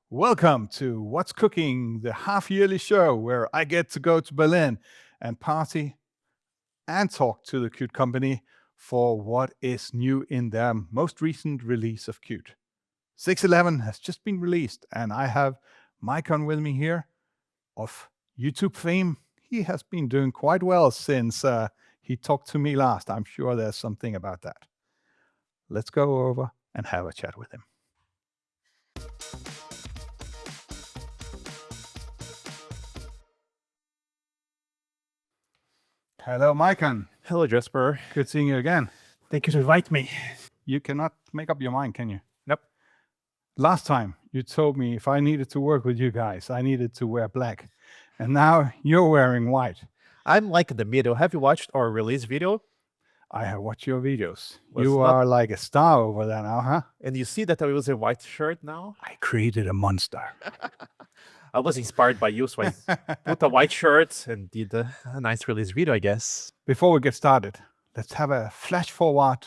Welcome to What's Cooking, the half-yearly show where I get to go to Berlin and party and talk to the Qt company for what is new in their most recent release of Qt. 6.11 has just been released, and I have Maycon with me here of YouTube fame. He has been doing quite well since he talked to me last. I'm sure there's something about that. Let's go over and have a chat with him. Hello, Maycon. Hello, Jesper. Good seeing you again. Thank you to invite me. You cannot make up your mind, can you? Nope. Last time you told me if I needed to work with you guys, I needed to wear black. And now you're wearing white. I'm like in the middle. Have you watched our release video? I have watched your videos. Was You not- are like a star over there now, huh? And you see that I was a white shirt now? I created a monster. I was inspired by you, so I put a white shirt and did a nice release video, I guess. Before we get started, let's have a flash forward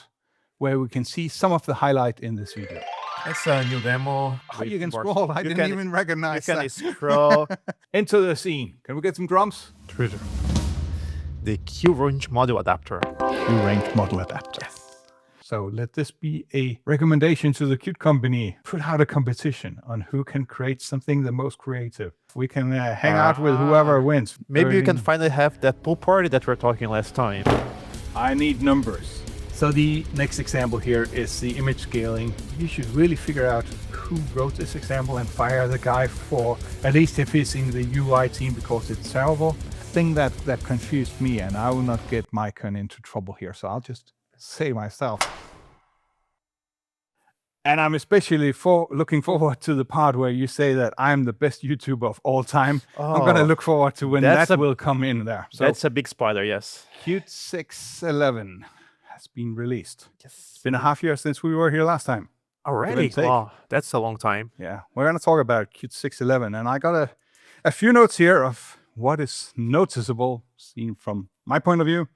where we can see some of the highlight in this video. It's a new demo. Oh, you can with more- scroll. I you didn't can- even recognize You can that. scroll. Into the scene. Can we get some drums? The QRangeModelAdapter. QRangeModelAdapter. So let this be a recommendation to the Qt company. Put out a competition on who can create something the most creative. We can hang out with whoever wins. Maybe you can Earning- finally have that pool party that we were talking last time. I need numbers. So the next example here is the image scaling. You should really figure out who wrote this example and fire the guy for, at least if he's in the UI team, because it's terrible. Thing that confused me, and I will not get Maycon into trouble here, so I'll just say myself. And I'm especially looking forward to the part where you say that I'm the best YouTuber of all time. I'm going to Oh, look forward to when that's that a- will come in there. So That's a big spoiler, yes. Qt 6.11 has been released. Yes. It's been a half year since we were here last time. Already? take. Wow, that's a long time. Yeah, we're going to talk about Qt 6.11, and I got a few notes here of what is noticeable seen from my point of view.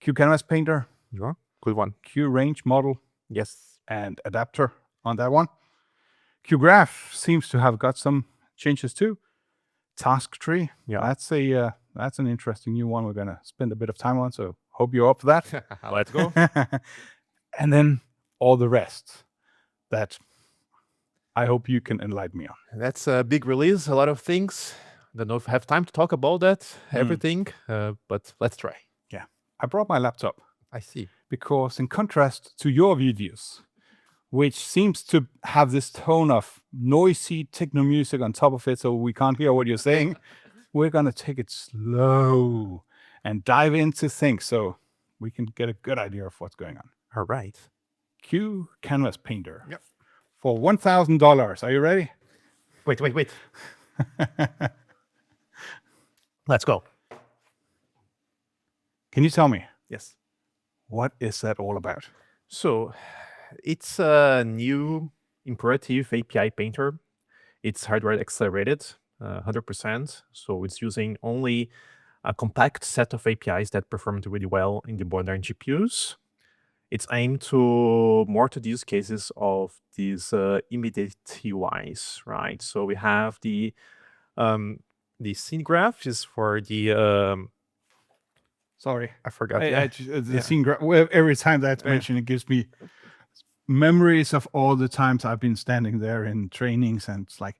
QCanvasPainter, Yeah, good one. QRangeModel Yes. and Adapter on that one. QGraph seems to have got some changes too. TaskTree, Yeah. that's an interesting new one we're going to spend a bit of time on, so hope you're up for that. Let's go. And then all the rest that I hope you can enlighten me on. That's a big release, a lot of things. Don't know if I have time to talk about that, everything, but let's try. I brought my laptop I see. because in contrast to your videos, which seems to have this tone of noisy techno music on top of it so we can't hear what you're saying, we're going to take it slow and dive into things so we can get a good idea of what's going on. All right. QCanvasPainter. Yep. For $1,000. Are you ready? Wait. Let's go. Can you tell me, Yes. what is that all about? So it's a new imperative API painter. It's hardware accelerated, 100%. So it's using only a compact set of APIs that performed really well in the modern GPUs. It's aimed to more to the use cases of these immediate UIs, right? So we have the scene graph is for the Sorry. I forgot. The Yeah. scene every time that's mentioned, it gives me memories of all the times I've been standing there in trainings, and it's like,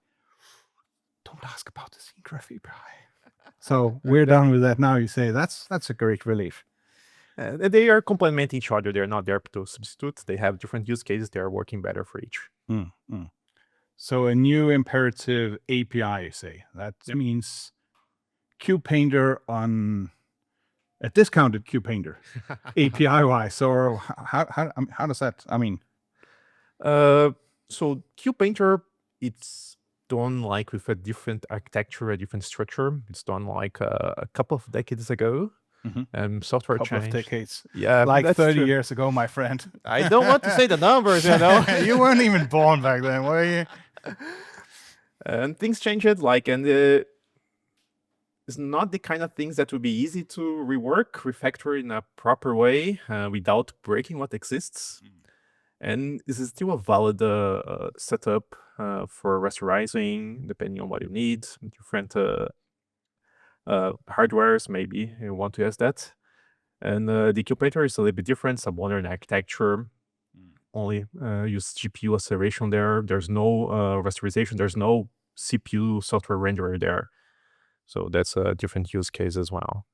don't ask about the scene graph API. So we're done with that now. You say that's a great relief. They are complementing each other. They're not there to substitute. They have different use cases. They are working better for each. So a new imperative API, you say. That means QPainter on a discounted QPainter API-wise. Or how does that? I mean, So QPainter, it's done like with a different architecture, a different structure. It's done like a couple of decades ago. Software couple of changed. decades. Yeah, Like that's 30 true. years ago, my friend. I don't want to say the numbers, you know. You weren't even born back then, were you? And things changed, like, and it's not the kind of things that would be easy to rework, refactor in a proper way without breaking what exists. And this is still a valid setup for rasterizing, depending on what you need. Different hardwares, maybe you want to use that. And the QPainter is a little bit different. It's a modern architecture. Only use GPU acceleration there. There's no rasterization. There's no CPU software renderer there. So that's a different use case as well.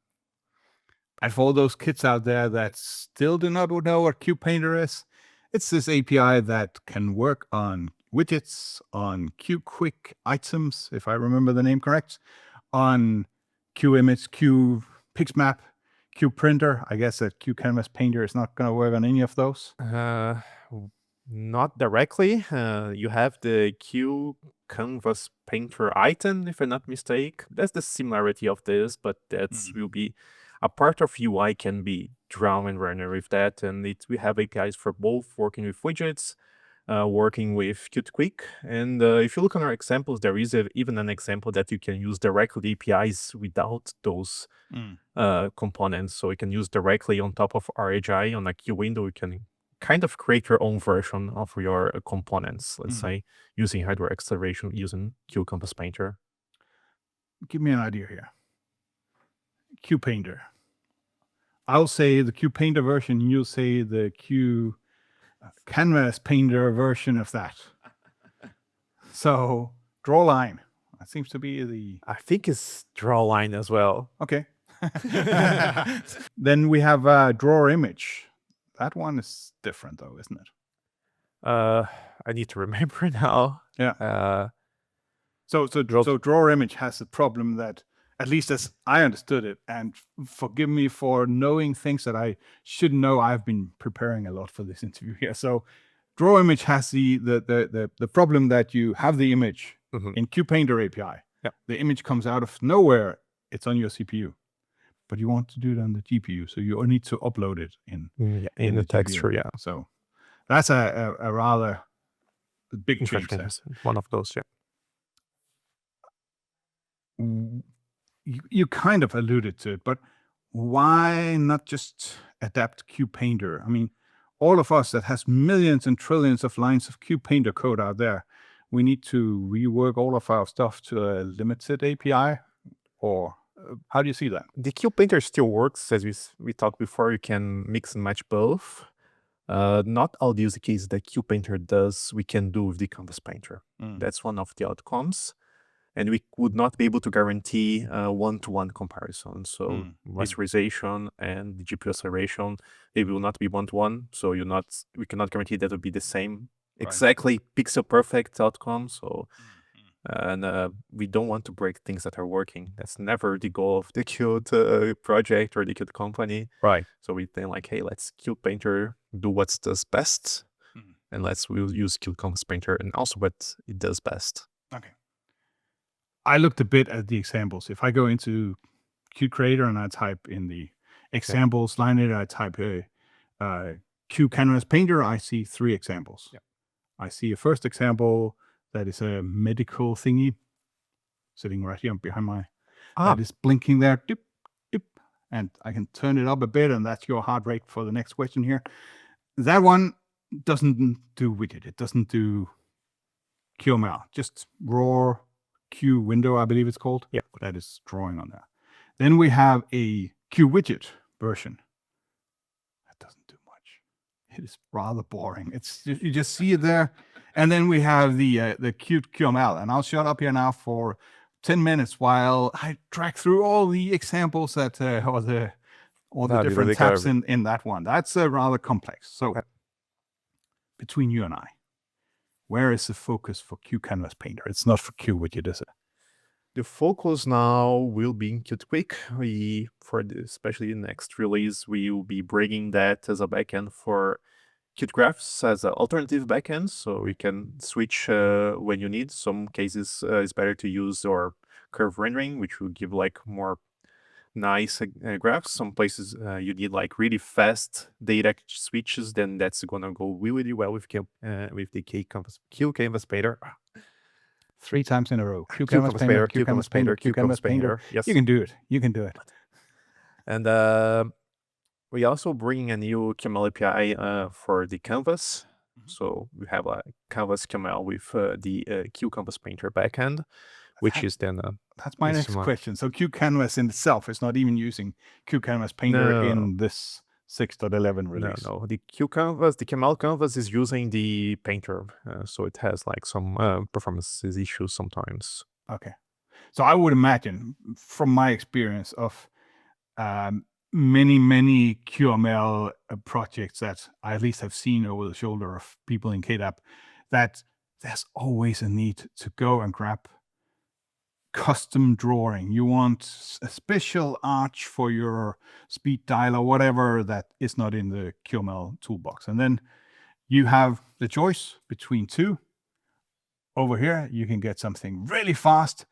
And for all those kids out there that still do not know what QPainter is, it's this API that can work on widgets, on QQuick items, if I remember the name correct, on QImage, QPixMap, QPrinter. I guess that QCanvasPainter is not going to work on any of those. Not directly. You have the QCanvasPainter item, if I'm not mistaken. That's the similarity of this, but that will be a part of UI can be drawn and rendered with that. And we have APIs for both working with widgets, working with QQuick. And if you look on our examples, there is even an example that you can use directly APIs without those components. So you can use directly on top of RHI on a Q window. You can kind of create your own version of your components, let's say, using hardware acceleration, using QCanvasPainter. Give me an idea here. QPainter. I'll say the QPainter version, you'll say the QCanvasPainter version of that. So draw line. That seems to be the... I think it's draw line as well. Okay. Then we have draw image. That one is different though, isn't it? I need to remember now. Yeah. So draw image has the problem that, at least as I understood it, and forgive me for knowing things that I should know. I've been preparing a lot for this interview here. So draw image has the problem that you have the image in QPainter API. Yeah. The image comes out of nowhere. It's on your CPU, but you want to do it on the GPU. So you need to upload it in the TaskTree. Yeah. So that's a rather big change there. One of those, yeah. You kind of alluded to it, but why not just adapt QPainter? I mean, all of us that has millions and trillions of lines of QPainter code out there, we need to rework all of our stuff to a limited API, or how do you see that? The QPainter still works, as we talked before. You can mix and match both. Not all the use cases that QPainter does, we can do with the CanvasPainter. That's one of the outcomes. And we would not be able to guarantee one-to-one comparison. So rasterization and the GPU acceleration, they will not be one-to-one. So we cannot guarantee that will be the same, exactly pixel perfect outcome. So and we don't want to break things that are working. That's never the goal of the Qt project or the Qt company. Right. So we think like, hey, let's QPainter do what does best, and we'll use QCanvasPainter and also what it does best. Okay. I looked a bit at the examples. If I go into Qt Creator and I type in the examples line editor, I type QCanvasPainter, I see 3 examples. Yeah. I see a first example that is a medical thingy sitting right here behind my... That is blinking there. Dip, dip, and I can turn it up a bit, and that's your heart rate for the next question here. That one doesn't do widget. It doesn't do QML. Just raw Q window, I believe it's called. Yeah. That is drawing on there. Then we have a Q widget version. That doesn't do much. It is rather boring. It's you just see it there. And then we have the QML. And I'll shut up here now for 10 minutes while I track through all the examples that or the different tabs in that one. That's rather complex. So between you and I, where is the focus for QCanvasPainter? It's not for QWidget, is it? The focus now will be in QQuick. Especially the next release, we will be bringing that as a backend for QGraphs as an alternative backend, so we can switch when you need. Some cases it's better to use our curve rendering, which will give like more nice graphs. Some places you need like really fast data switches, then that's gonna go really well with the QCanvasPainter. 3 times in a row. QCanvasPainter. Yes, you can do it. You can do it. And we also bringing a new QML API for the canvas. So we have a Canvas QML with the QCanvasPainter backend, which is then that's my next similar. question. So QCanvas in itself is not even using QCanvasPainter in this 6.11 release. No. The QML Canvas is using the Painter, so it has like some performance issues sometimes. Okay. So I would imagine, from my experience of many QML projects that I at least have seen over the shoulder of people in KDAB, that there's always a need to go and grab custom drawing. You want a special arch for your speed dial or whatever that is not in the QML toolbox. And then you have the choice between two. Over here, you can get something really fast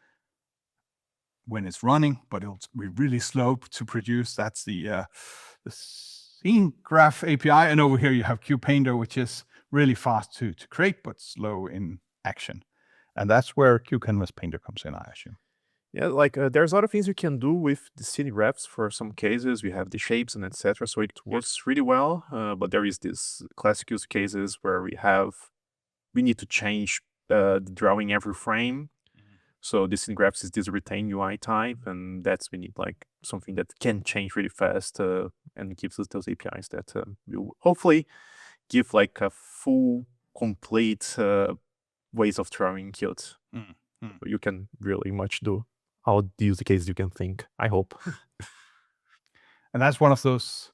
when it's running, but it'll be really slow to produce. That's the Scene Graph API. And over here, you have QPainter, which is really fast to create, but slow in action. And that's where QCanvasPainter comes in, I assume. Yeah, like there's other things you can do with the scene graphs. For some cases, we have the shapes and etc. So it works really well. But there is this classic use cases where we need to change the drawing every frame. So the scene graphs is this retain UI type, and we need like something that can change really fast and gives us those APIs that will hopefully give like a full, complete ways of drawing Qt. You can really much do all the use cases you can think, I hope. And that's one of those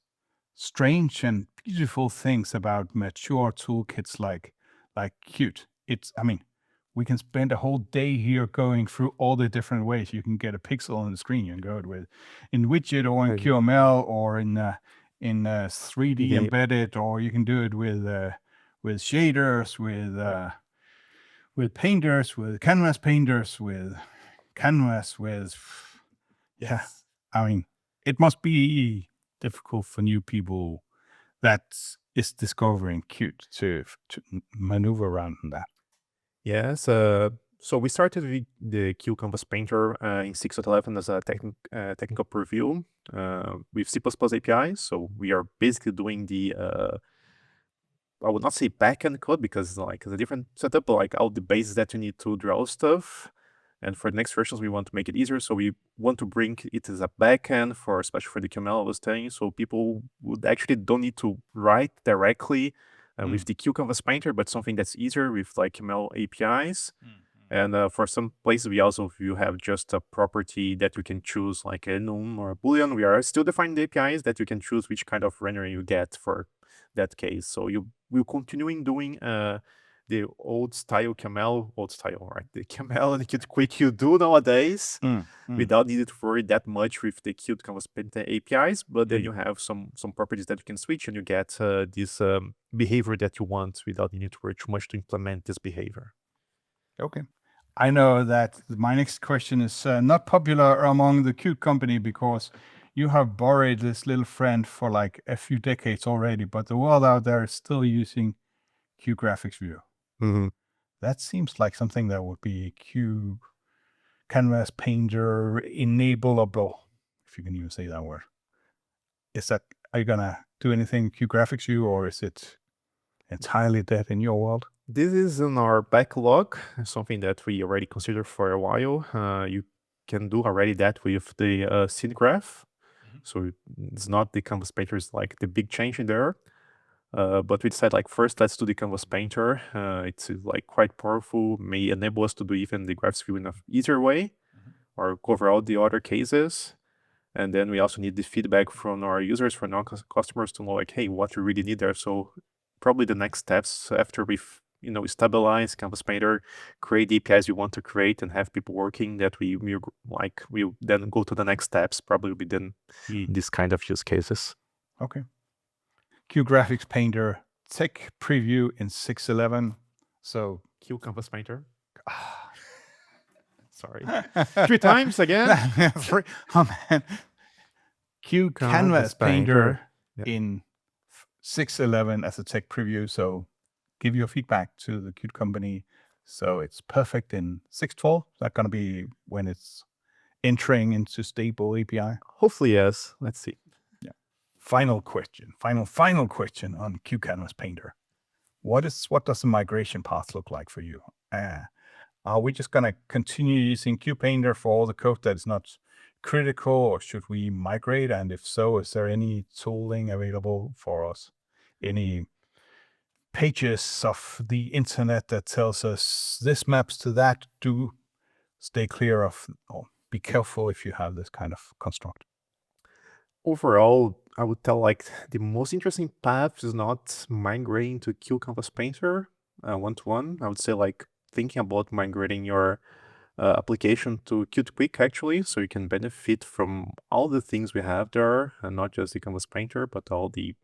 strange and beautiful things about mature toolkits like Qt. We can spend a whole day here going through all the different ways you can get a pixel on the screen. You can go with in widget or in QML or in 3D embedded, or you can do it with shaders, with painters, with canvas painters, with canvas, with it must be difficult for new people that is discovering Qt to maneuver around that. Yes. So we started the QCanvasPainter in 6.11 as a technical preview with C++ APIs. So we are basically doing the I would not say backend code because like it's a different setup, but like all the bases that you need to draw stuff. And for the next versions, we want to make it easier. So we want to bring it as a backend especially for the QML I was saying. So people would actually don't need to write directly with the QCanvasPainter, but something that's easier with like QML APIs. And for some places, you have just a property that you can choose like a num or a boolean. We are still defining the APIs that you can choose which kind of rendering you get for that case. So you will continue doing the old style, right? The QML and Qt Quick you do nowadays without needing to worry that much with the QCanvasPainter APIs. But then you have some properties that you can switch and you get this behavior that you want without needing to worry too much to implement this behavior. Okay. I know that my next question is not popular among the Qt company because you have borrowed this little friend for like a few decades already, but the world out there is still using QGraphicsView. That seems like something that would be QCanvasPainter enableable, if you can even say that word. Are you gonna do anything QGraphicsView, or is it entirely dead in your world? This is in our backlog, something that we already considered for a while. You can do already that with the scene graph. So it's not the Canvas Painter is like the big change in there. But we decided like first let's do the Canvas Painter. It's like quite powerful, may enable us to do even the graphs view in an easier way or cover all the other cases. And then we also need the feedback from our users, from our customers to know like, hey, what we really need there. So probably the next steps after we've stabilize Canvas Painter, create the APIs we want to create and have people working, that we then go to the next steps, probably will be then this kind of use cases. Okay. QGraphicsPainter tech preview in 6.11. So QCanvasPainter. Sorry. 3 times again. Oh man. QCanvasPainter in 6.11 as a tech preview. So give your feedback to the Qt company. So it's perfect in 6.12. Is that going to be when it's entering into stable API? Hopefully, yes. Let's see. Yeah. Final question on QCanvasPainter. what does the migration path look like for you? Are we just going to continue using QPainter for all the code that is not critical, or should we migrate? And if so, is there any tooling available for us? Any pages of the internet that tells us this maps to that? Do stay clear of, or be careful if you have this kind of construct. Overall, I would tell like the most interesting path is not migrating to QCanvasPainter one-to-one. I would say like thinking about migrating your application to Qt actually, so you can benefit from all the things we have there, and not just the Canvas Painter, but all the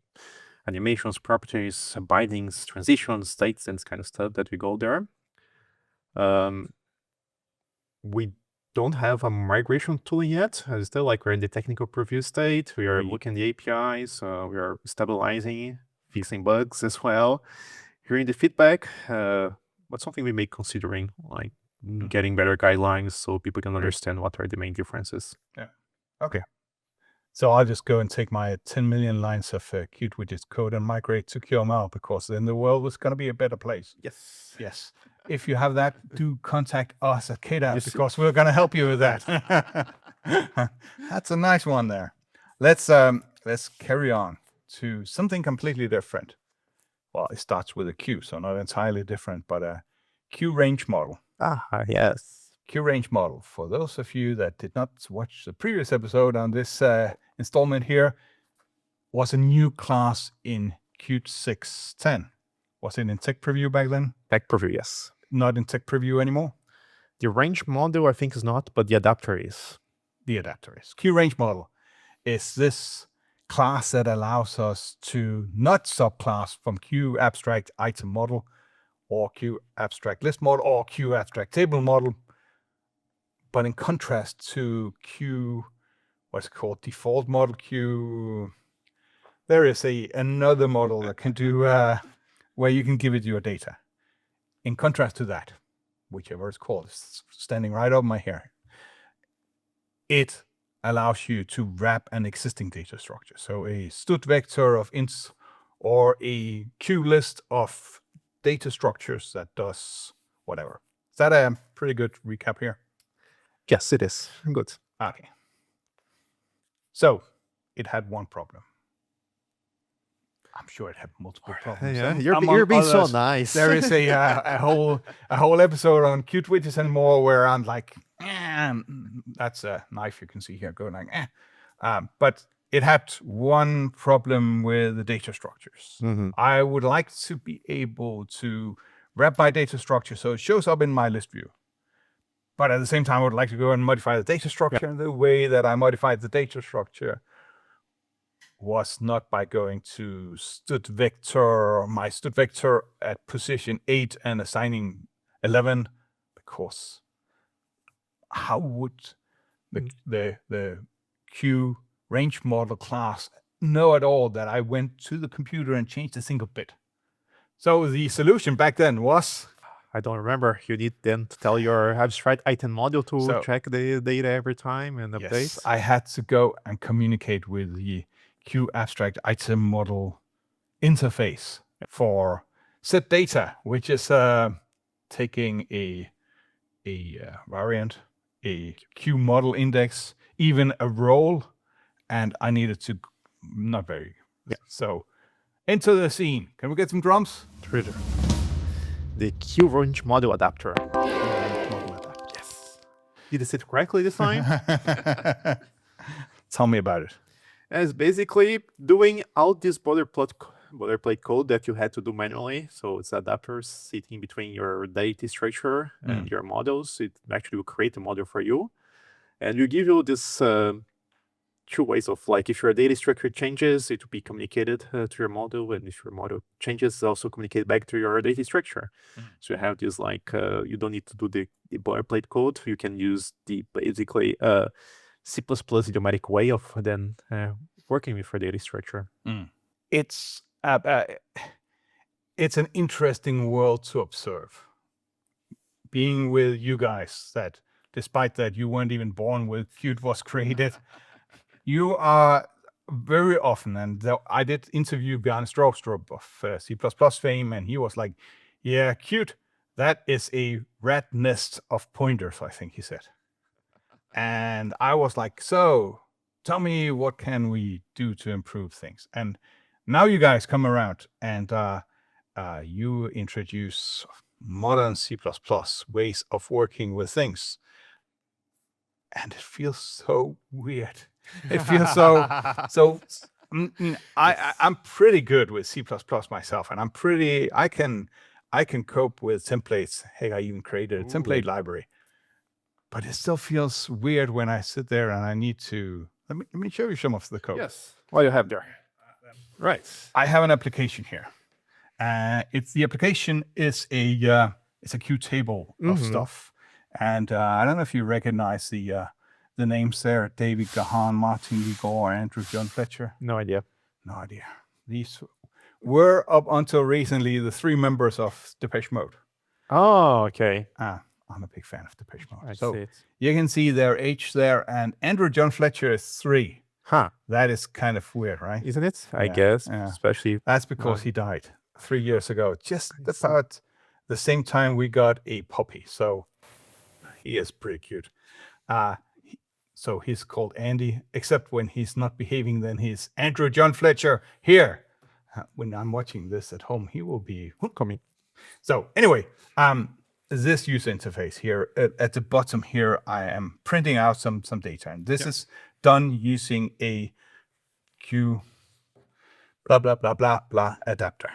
animations, properties, bindings, transitions, states, and this kind of stuff that we go there. We don't have a migration tool yet. Still, like, we're in the technical preview state. We are looking at the APIs. We are stabilizing, fixing bugs as well. Hearing the feedback, what's something we may considering, like getting better guidelines so people can understand what are the main differences. Yeah. Okay. So I'll just go and take my 10 million lines of Qt widgets code and migrate to QML, because then the world was going to be a better place. Yes. Yes. If you have that, do contact us at KDAB, because we're going to help you with that. That's a nice one there. Let's carry on to something completely different. Well, it starts with a Q, so not entirely different, but a QRangeModel. Yes. QRangeModel. For those of you that did not watch the previous episode on this installment here, was a new class in Qt 6.10. Was it in Tech Preview back then? Tech Preview, yes. Not in Tech Preview anymore? The range model, I think, is not, but the adapter is. The adapter is. QRangeModel is this class that allows us to not subclass from QAbstractItemModel or QAbstractListModel or QAbstractTableModel, but in contrast to what's it called, default model Q, there is another model that can do where you can give it your data. In contrast to that, whichever it's called, it's standing right over my hair. It allows you to wrap an existing data structure. So a std vector of ints or a Q list of data structures that does whatever. Is that a pretty good recap here? Yes, it is. Good. Okay. So it had one problem. I'm sure it had multiple problems. Yeah, you're being so nice. There is a whole episode on Qt widgets and more where I'm like, that's a knife you can see here going like, but it had one problem with the data structures. Mm-hmm. I would like to be able to wrap my data structure so it shows up in my list view. But at the same time, I would like to go and modify the data structure. And the way that I modified the data structure was not by going to my std vector at position 8 and assigning 11, because how would the QRangeModel class know at all that I went to the computer and changed a single bit? So the solution back then was, I don't remember. You need then to tell your abstract item module to check the data every time and update. Yes, I had to go and communicate with the QAbstractItemModel interface for set data, which is taking a variant, a QModel index, even a role, and I needed to not very. Yeah. So into the scene. Can we get some drums? Twitter. The QRangeModelAdapter. Yes. Did I say it correctly this time? Tell me about it. It's basically doing all this boilerplate code that you had to do manually. So it's adapters sitting between your data structure and your models. It actually will create a model for you. And we give you this two ways of, like, if your data structure changes, it will be communicated to your model. And if your model changes, it's also communicated back to your data structure. So you have this, like, you don't need to do the boilerplate code. You can use the basically C++ idiomatic way of then working with your data structure. It's an interesting world to observe. Being with you guys, that despite that you weren't even born when Qt was created, you are very often, and I did interview Bjarne Stroustrup of C++ fame, and he was like, yeah, cute, that is a rat nest of pointers, I think he said. And I was like, so tell me, what can we do to improve things? And now you guys come around and you introduce modern C++ ways of working with things. And it feels so weird. It feels so I'm pretty good with C++ myself, and I can cope with templates. Hey, I even created a template library. But it still feels weird when I sit there and I need to let me show you some of the code. Yes. What do you have there? Right. I have an application here. The application is a Q table of stuff, and I don't know if you recognize the names there: David Gahan, Martin Ligor, Andrew John Fletcher. No idea. No idea. These were up until recently the 3 members of Depeche Mode. Oh, okay. I'm a big fan of Depeche Mode. I so see it. You can see their age there, and Andrew John Fletcher is 3. Huh. That is kind of weird, right? Isn't it? I guess, yeah. especially. That's because he died 3 years ago, just about the same time we got a puppy. So he is pretty cute. So he's called Andy, except when he's not behaving, then he's Andrew John Fletcher here. When I'm watching this at home, he will be coming. So anyway, this user interface here at the bottom here, I am printing out some data, and this is done using a Q blah blah blah blah blah adapter.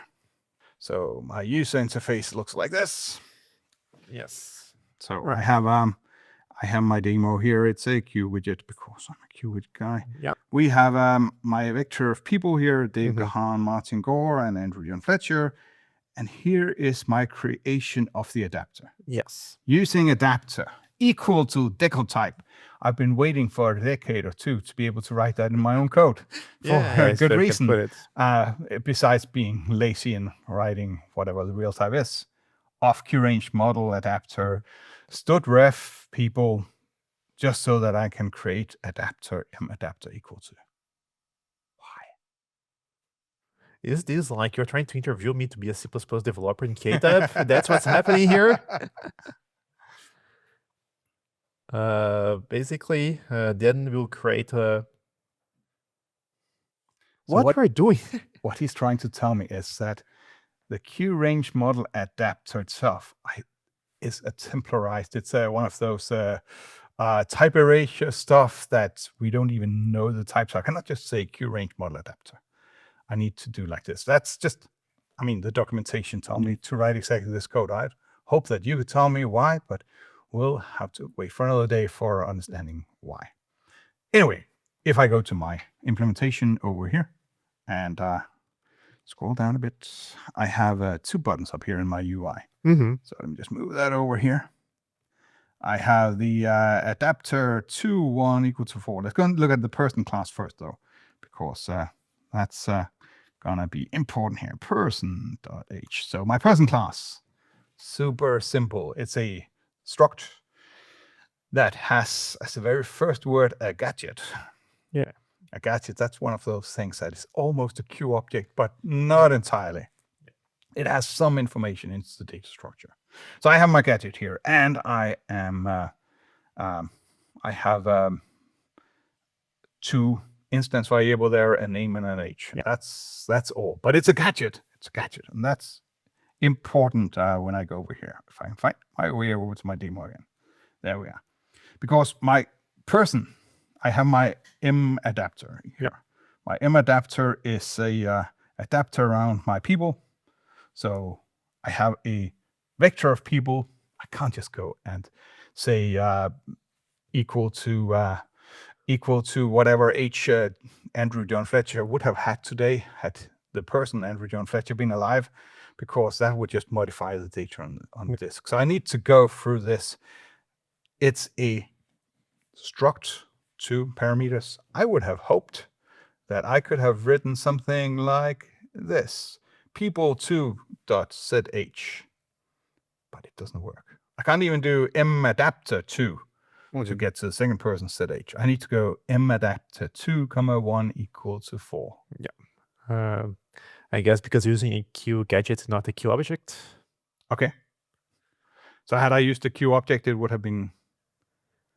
So my user interface looks like this. Yes. So I have my demo here. It's a Q widget because I'm a Q widget guy. Yeah. We have my vector of people here: Dave Gahan, Martin Gore, and Andrew John Fletcher. And here is my creation of the adapter. Yes. Using adapter equal to decal type. I've been waiting for a decade or 2 to be able to write that in my own code for a good reason. Besides being lazy and writing whatever the real type is. Of QRangeModelAdapter, studref people, just so that I can create adapter adapter equal to. Is this like you're trying to interview me to be a C++ developer in KDAB? That's what's happening here? Basically, then we'll create a... What we're doing? What he's trying to tell me is that the QRangeModelAdapter itself is a templarized. It's one of those type erasure stuff that we don't even know the types. I cannot just say QRangeModelAdapter. I need to do like this. That's just, the documentation told me to write exactly this code. I hope that you could tell me why, but we'll have to wait for another day for understanding why. Anyway, if I go to my implementation over here and scroll down a bit, I have 2 buttons up here in my UI. So let me just move that over here. I have the adapter 2, 1 equal to 4. Let's go and look at the person class first, though, because that's gonna be important here. Person.h. So my person class, super simple. It's a struct that has, as the very first word, a gadget. Yeah. A gadget, that's one of those things that is almost a Q object, but not entirely. It has some information into the data structure. So I have my gadget here, and I am I have 2 instance variable there, a name and an age. Yeah. That's all. But it's a gadget. It's a gadget, and that's important when I go over here. If I can find my way over to my demo again. There we are. Because my person, I have my M adapter here. Yeah. My M adapter is a adapter around my people. So I have a vector of people. I can't just go and say equal to whatever H Andrew John Fletcher would have had today had the person Andrew John Fletcher been alive, because that would just modify the data on the disk. So I need to go through this. It's a struct 2 parameters. I would have hoped that I could have written something like this: people2.zh, but it doesn't work. I can't even do M adapter 2. to get to the second person ZH, I need to go madapter 2, 1 equal to 4. Yeah. I guess because using a Q gadget, not a Q object. Okay. So had I used the Q object, it would have been...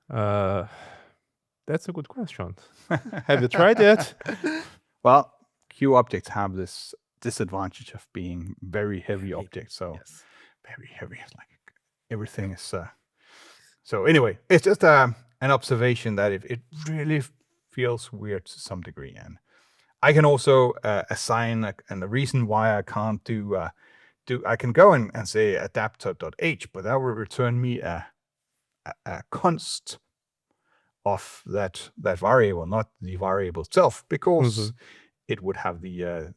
That's a good question. Have you tried it? Well, Q objects have this disadvantage of being very heavy objects. So Yes. very heavy, like everything is... So anyway, it's just an observation that it really feels weird to some degree. And I can also assign, and the reason why I can't I can go and say adapter.h, but that will return me a const of that variable, not the variable itself, because it would have the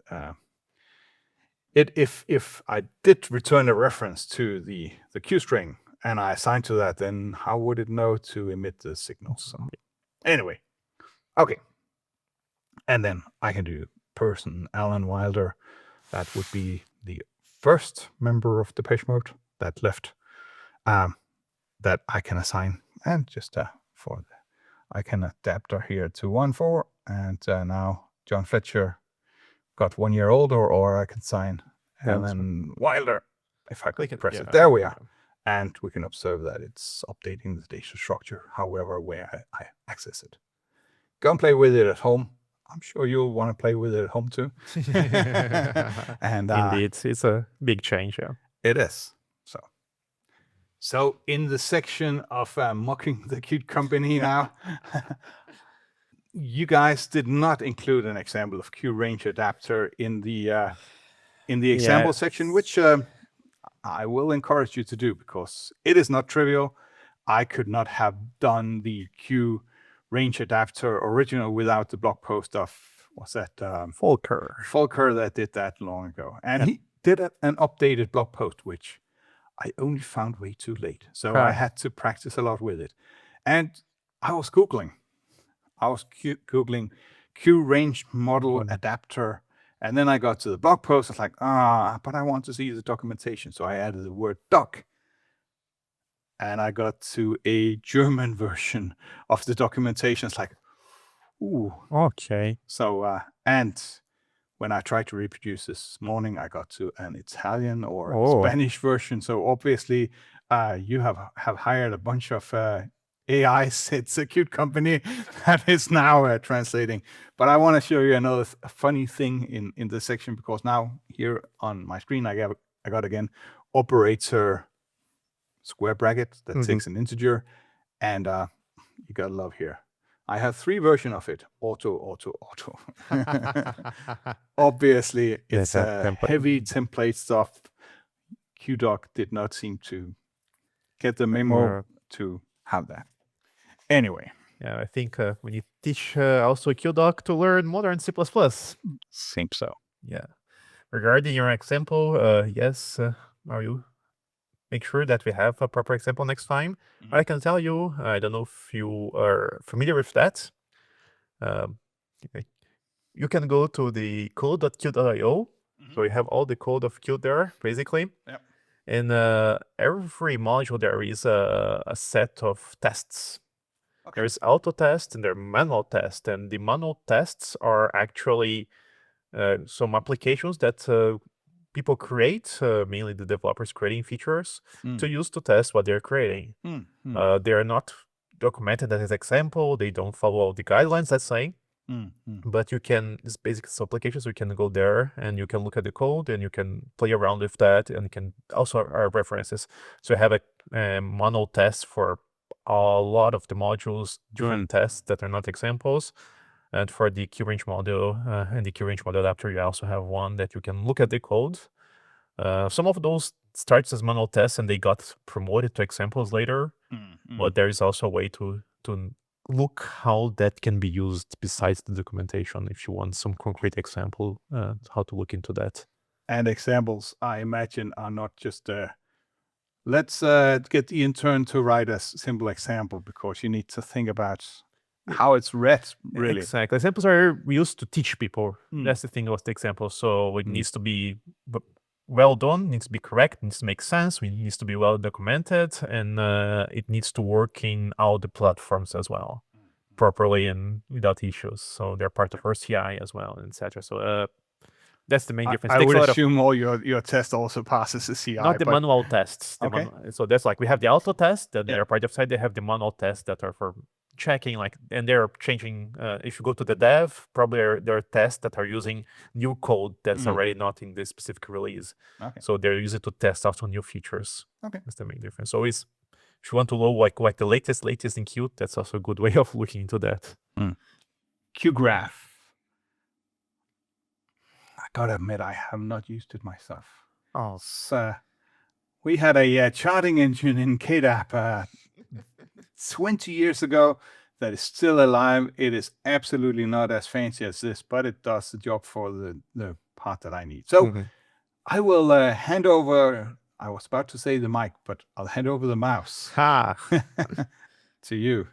if I did return a reference to the Q string and I assigned to that, then how would it know to emit the signal? So anyway, okay. And then I can do person Alan Wilder. That would be the first member of the page mode that left that I can assign. And just I can adapter here to 1.4. And now John Fletcher got 1 year older, or I can assign Alan Wilder. If I click and press it, there we are. And we can observe that it's updating the data structure, however, where I access it. Go and play with it at home. I'm sure you'll want to play with it at home too. And indeed, it's a big change. Yeah, it is. So in the section of mocking the Qt company now, you guys did not include an example of QRangeAdapter in the example section, which I will encourage you to do, because it is not trivial. I could not have done the QRangeAdapter original without the blog post of, what's that? Volker that did that long ago. And he did an updated blog post, which I only found way too late. So I had to practice a lot with it. And I was Googling. Googling QRangeModelAdapter. And then I got to the blog post. I was like, but I want to see the documentation. So I added the word doc. And I got to a German version of the documentation. It's like, ooh. Okay. So, and when I tried to reproduce this morning, I got to an Italian or Spanish version. So obviously, you have hired a bunch of AIs. It's a Qt company that is now translating. But I want to show you another funny thing in this section, because now here on my screen, I got again operator square bracket that takes an integer, and you gotta love here. I have 3 versions of it. Auto. Obviously, it's heavy template stuff. QDoc did not seem to get the memo to have that. Anyway. Yeah, I think we need to teach also QDoc to learn modern C++. Seems so. Yeah. Regarding your example, yes, Mario, make sure that we have a proper example next time. I can tell you, I don't know if you are familiar with that. You can go to the code.qt.io. So you have all the code of Qt there, basically. Yep. In every module, there is a set of tests. Okay. There's auto test and there are manual tests. And the manual tests are actually some applications that people create, mainly the developers creating features to use to test what they're creating. They are not documented as an example. They don't follow all the guidelines, let's say. But you can, it's basically applications, you can go there and you can look at the code and you can play around with that, and you can also are references. So you have a manual test for a lot of the modules, different tests that are not examples. And for the QRange model and the QRangeModelAdapter, you also have one that you can look at the code. Some of those starts as manual tests and they got promoted to examples later. But there is also a way to look how that can be used besides the documentation if you want some concrete example, how to look into that. And examples, I imagine, are not just let's get the intern to write a simple example, because you need to think about how it's read, really. Exactly. Examples are used to teach people. That's the thing with the example. So it needs to be well done, needs to be correct, needs to make sense, it needs to be well documented, and it needs to work in all the platforms as well, properly and without issues. So they're part of our CI as well, etc. So that's the main difference. I would assume all your test also passes the CI. Not the manual tests. Okay. So that's like we have the auto test that they're part of side. They have the manual tests that are for checking, like, and they're changing. If you go to the dev, probably there are tests that are using new code that's already not in the specific release. Okay. So they're using to test out on new features. Okay. That's the main difference. So if you want to know like the latest in Qt, that's also a good way of looking into that. QGraph. I gotta admit, I have not used it myself. Oh, So we had a charting engine in KDAB 20 years ago that is still alive. It is absolutely not as fancy as this, but it does the job for the part that I need. So I will hand over, I was about to say the mic, but I'll hand over the mouse to you.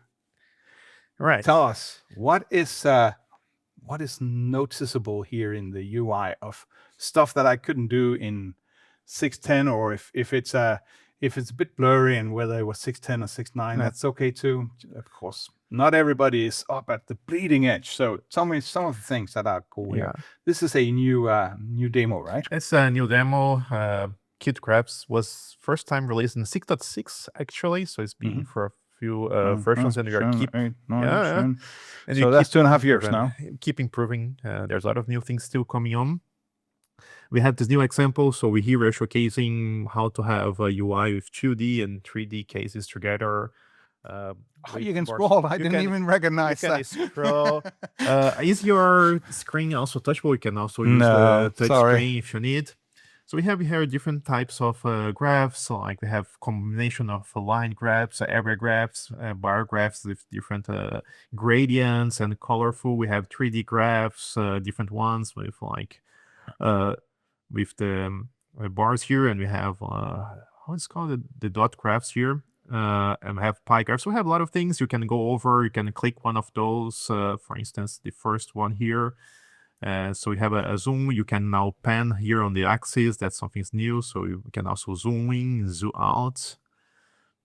Right. Tell us, what is noticeable here in the UI of stuff that I couldn't do in 6.10, or if it's a bit blurry and whether it was 6.10 or 6.9, that's okay too. Of course, not everybody is up at the bleeding edge. So tell me some of the things that are cool here. This is a new demo, right? It's a new demo. QGraphicsView was first time released in 6.6 actually, so it's been for a few versions, and we are And so that's 2.5 years now. Keep improving. There's a lot of new things still coming on. We have this new example. So we're showcasing how to have a UI with 2D and 3D cases together. You can scroll. I didn't even recognize that. Scroll. Is your screen also touchable? You can also use the touch screen if you need. So we have here different types of graphs. So like we have combination of line graphs, area graphs, bar graphs with different gradients and colorful. We have 3D graphs, different ones with like with the bars here, and we have how it's called, the dot graphs here, and we have pie graphs. So we have a lot of things you can go over. You can click one of those, for instance, the first one here. So we have a zoom. You can now pan here on the axis. That's something new. So you can also zoom in, zoom out.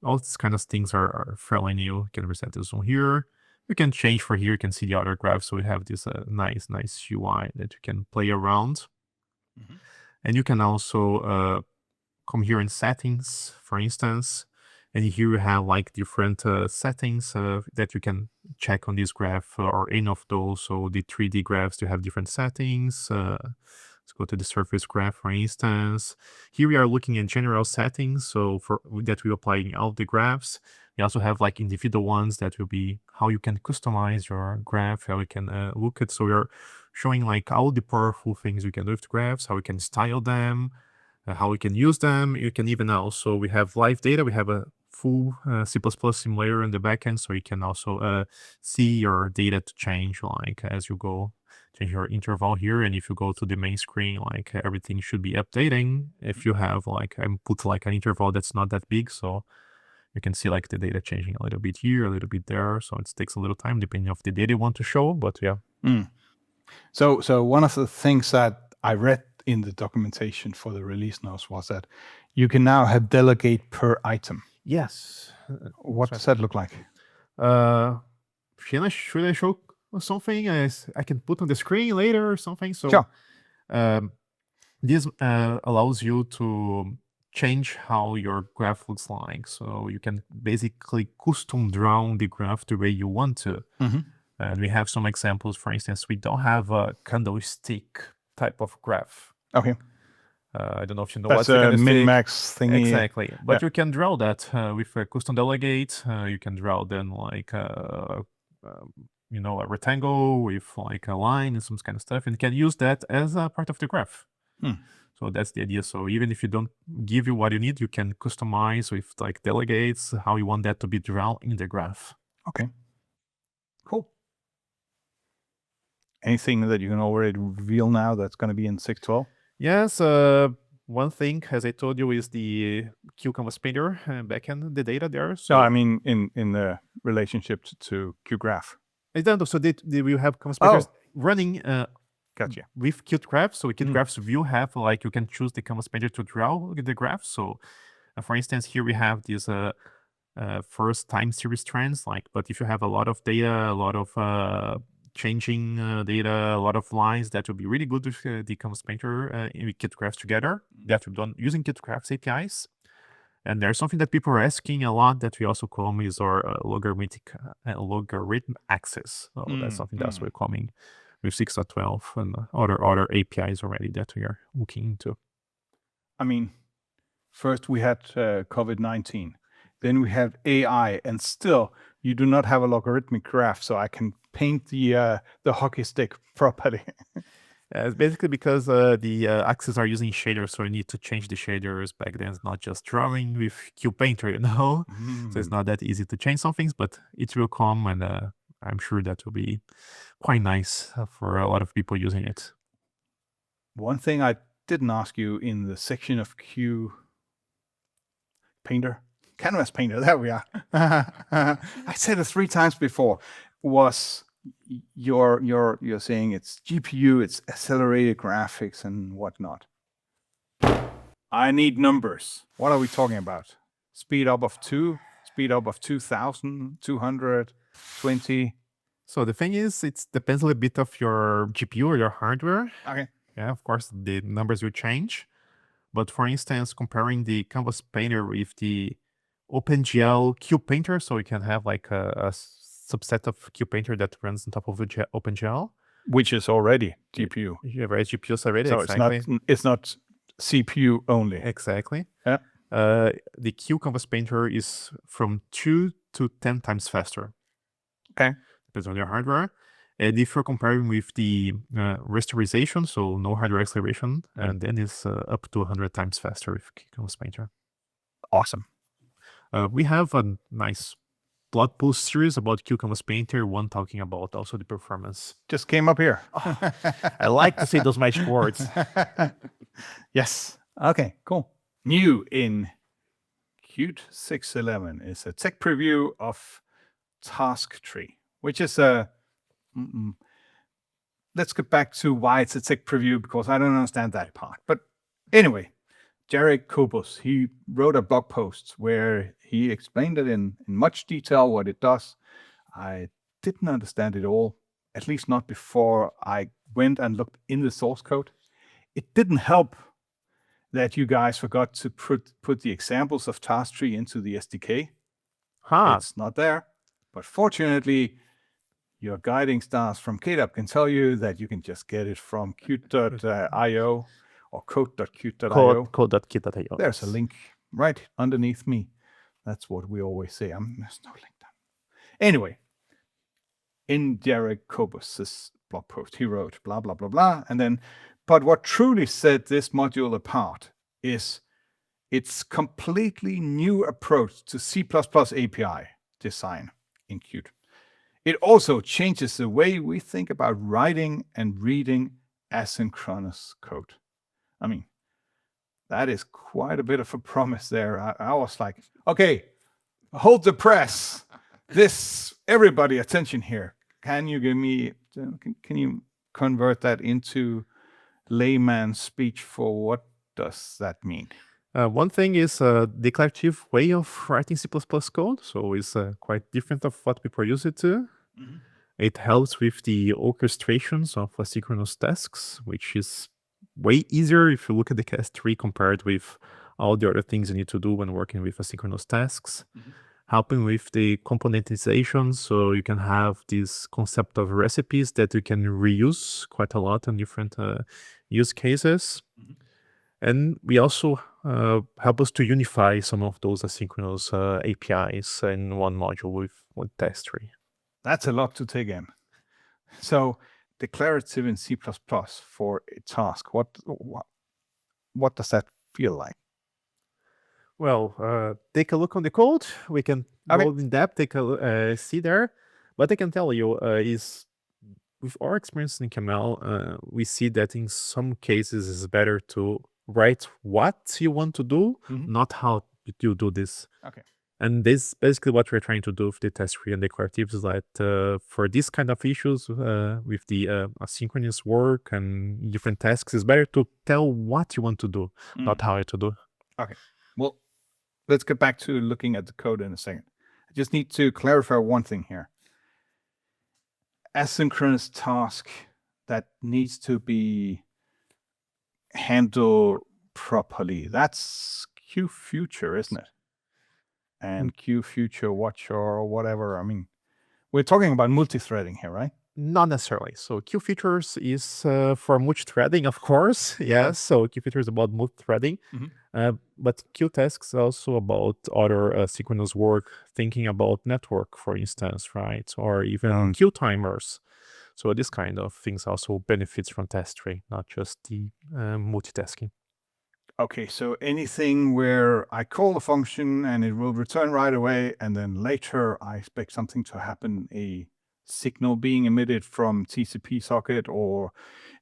All these kind of things are fairly new. You can reset the zoom here. You can change for here. You can see the other graph. So we have this nice UI that you can play around. And you can also come here in settings, for instance. And here you have like different settings that you can check on this graph or any of those. So the 3D graphs, you have different settings. Let's go to the surface graph, for instance. Here we are looking at general settings. So for that, we're applying all the graphs. We also have like individual ones that will be how you can customize your graph, how you can look at. So we are showing like all the powerful things you can do with graphs, how you can style them, how you can use them. You can even also, we have live data. We have a full C++ simulator in the backend, so you can also see your data to change like as you go, change your interval here. And if you go to the main screen, like everything should be updating. If you have like, I put like an interval that's not that big, so you can see like the data changing a little bit here, a little bit there. So it takes a little time depending on the data you want to show, but yeah. So one of the things that I read in the documentation for the release notes was that you can now have delegate per item. Yes. What does that look like? Should I show something I can put on the screen later or something? So sure. This allows you to change how your graph looks like. So you can basically custom draw the graph the way you want to. And we have some examples. For instance, we don't have a candlestick type of graph. Okay. I don't know if you know what's a min-max thingy. Exactly. But you can draw that with a custom delegate. You can draw then like a rectangle with like a line and some kind of stuff, and you can use that as a part of the graph. So that's the idea. So even if you don't give you what you need, you can customize with like delegates how you want that to be drawn in the graph. Okay. Cool. Anything that you can already reveal now that's going to be in 6.12? Yes. One thing, as I told you, is the QCanvasPainter backend, the data there. So no, I mean in the relationship to QGraph. So they will have CanvasPainters running Gotcha. with QGraph. So QGraphicsView have like you can choose the Canvas Painter to draw the graph. So for instance, here we have this first time series trends. Like, but if you have a lot of data, a lot of changing data, a lot of lines, that would be really good with the Canvas Painter with QGraphs together. That we've done using QGraphs APIs. And there's something that people are asking a lot that we also call is our logarithm access. So that's something that's we're coming with 6.12 and other APIs already that we are looking into. I mean, first we had COVID-19, then we had AI, and still you do not have a logarithmic graph, so I can paint the hockey stick properly. It's basically because the axes are using shaders, so you need to change the shaders. Back then, it's not just drawing with QPainter, you know? So it's not that easy to change some things, but it will come, and I'm sure that will be quite nice for a lot of people using it. One thing I didn't ask you in the section of QCanvasPainter, there we are. I said it 3 times before, was you're saying it's GPU, it's accelerated graphics and whatnot. I need numbers. What are we talking about? Speed up of 2, speed up of 2,000, 220. So the thing is, it depends a little bit of your GPU or your hardware. Okay. Yeah, of course, the numbers will change. But for instance, comparing the Canvas Painter with the OpenGL QPainter, so you can have like a subset of QPainter that runs on top of OpenGL, which is already GPU. You have GPUs already. So exactly. it's not CPU only. Exactly. Yeah. The QCanvas Painter is from 2 to 10 times faster. Okay. Depends on your hardware. And if you're comparing with the rasterization, so no hardware acceleration, and then it's up to 100 times faster with QCanvas Painter. Awesome. We have a nice blog post series about QCanvas Painter, one talking about also the performance. Just came up here. I like to say those magic words. Yes. Okay, cool. New in Qt 6.11 is a tech preview of TaskTree, which is a... Let's get back to why it's a tech preview, because I don't understand that part. But anyway, Jarek Kobus, he wrote a blog post where he explained it in much detail what it does. I didn't understand it all, at least not before I went and looked in the source code. It didn't help that you guys forgot to put the examples of TaskTree into the SDK. It's not there. But fortunately, your guiding stars from KDAB can tell you that you can just get it from qt.io or code.qt.io. Code.qt.io. There's a link right underneath me. That's what we always say. There's no link down. Anyway, in Jarek Kobus' blog post, he wrote blah, blah, blah, blah. And then, but what truly set this module apart is its completely new approach to C++ API design in Qt. It also changes the way we think about writing and reading asynchronous code. I mean, that is quite a bit of a promise there. I was like, okay, hold the press. Everybody, attention here. Can you give me, can you convert that into layman's speech for what does that mean? One thing is a declarative way of writing C++ code. So it's quite different of what people are used to. Mm-hmm. It helps with the orchestrations of asynchronous tasks, which is way easier if you look at the TaskTree compared with all the other things you need to do when working with asynchronous tasks. Mm-hmm. Helping with the componentization, so you can have this concept of recipes that you can reuse quite a lot in different use cases. Mm-hmm. And we also help us to unify some of those asynchronous APIs in one module with TaskTree. That's a lot to take in. So declarative in C++ for a task, what does that feel like? Well, take a look on the code. We can go in depth, take a see there. What I can tell you is, with our experience in KML, we see that in some cases it's better to write what you want to do, mm-hmm. not how you do this. Okay. And this basically what we're trying to do with the TaskTree and declaratives is that for this kind of issues with the asynchronous work and different tasks, it's better to tell what you want to do, not how to do. Okay. Well, let's get back to looking at the code in a second. I just need to clarify one thing here. Asynchronous task that needs to be handled properly. That's QFuture, isn't it? And QFuture Watcher or whatever. I mean, we're talking about multi-threading here, right? Not necessarily. So QFeatures is for multi-threading, of course. Yes. So QFeatures is about multi-threading. But QTasks is also about other synchronous work, thinking about network, for instance, right? Or even Q timers. So this kind of things also benefits from TaskTree, not just the multitasking. Okay, so anything where I call a function and it will return right away, and then later I expect something to happen, a signal being emitted from TCP socket or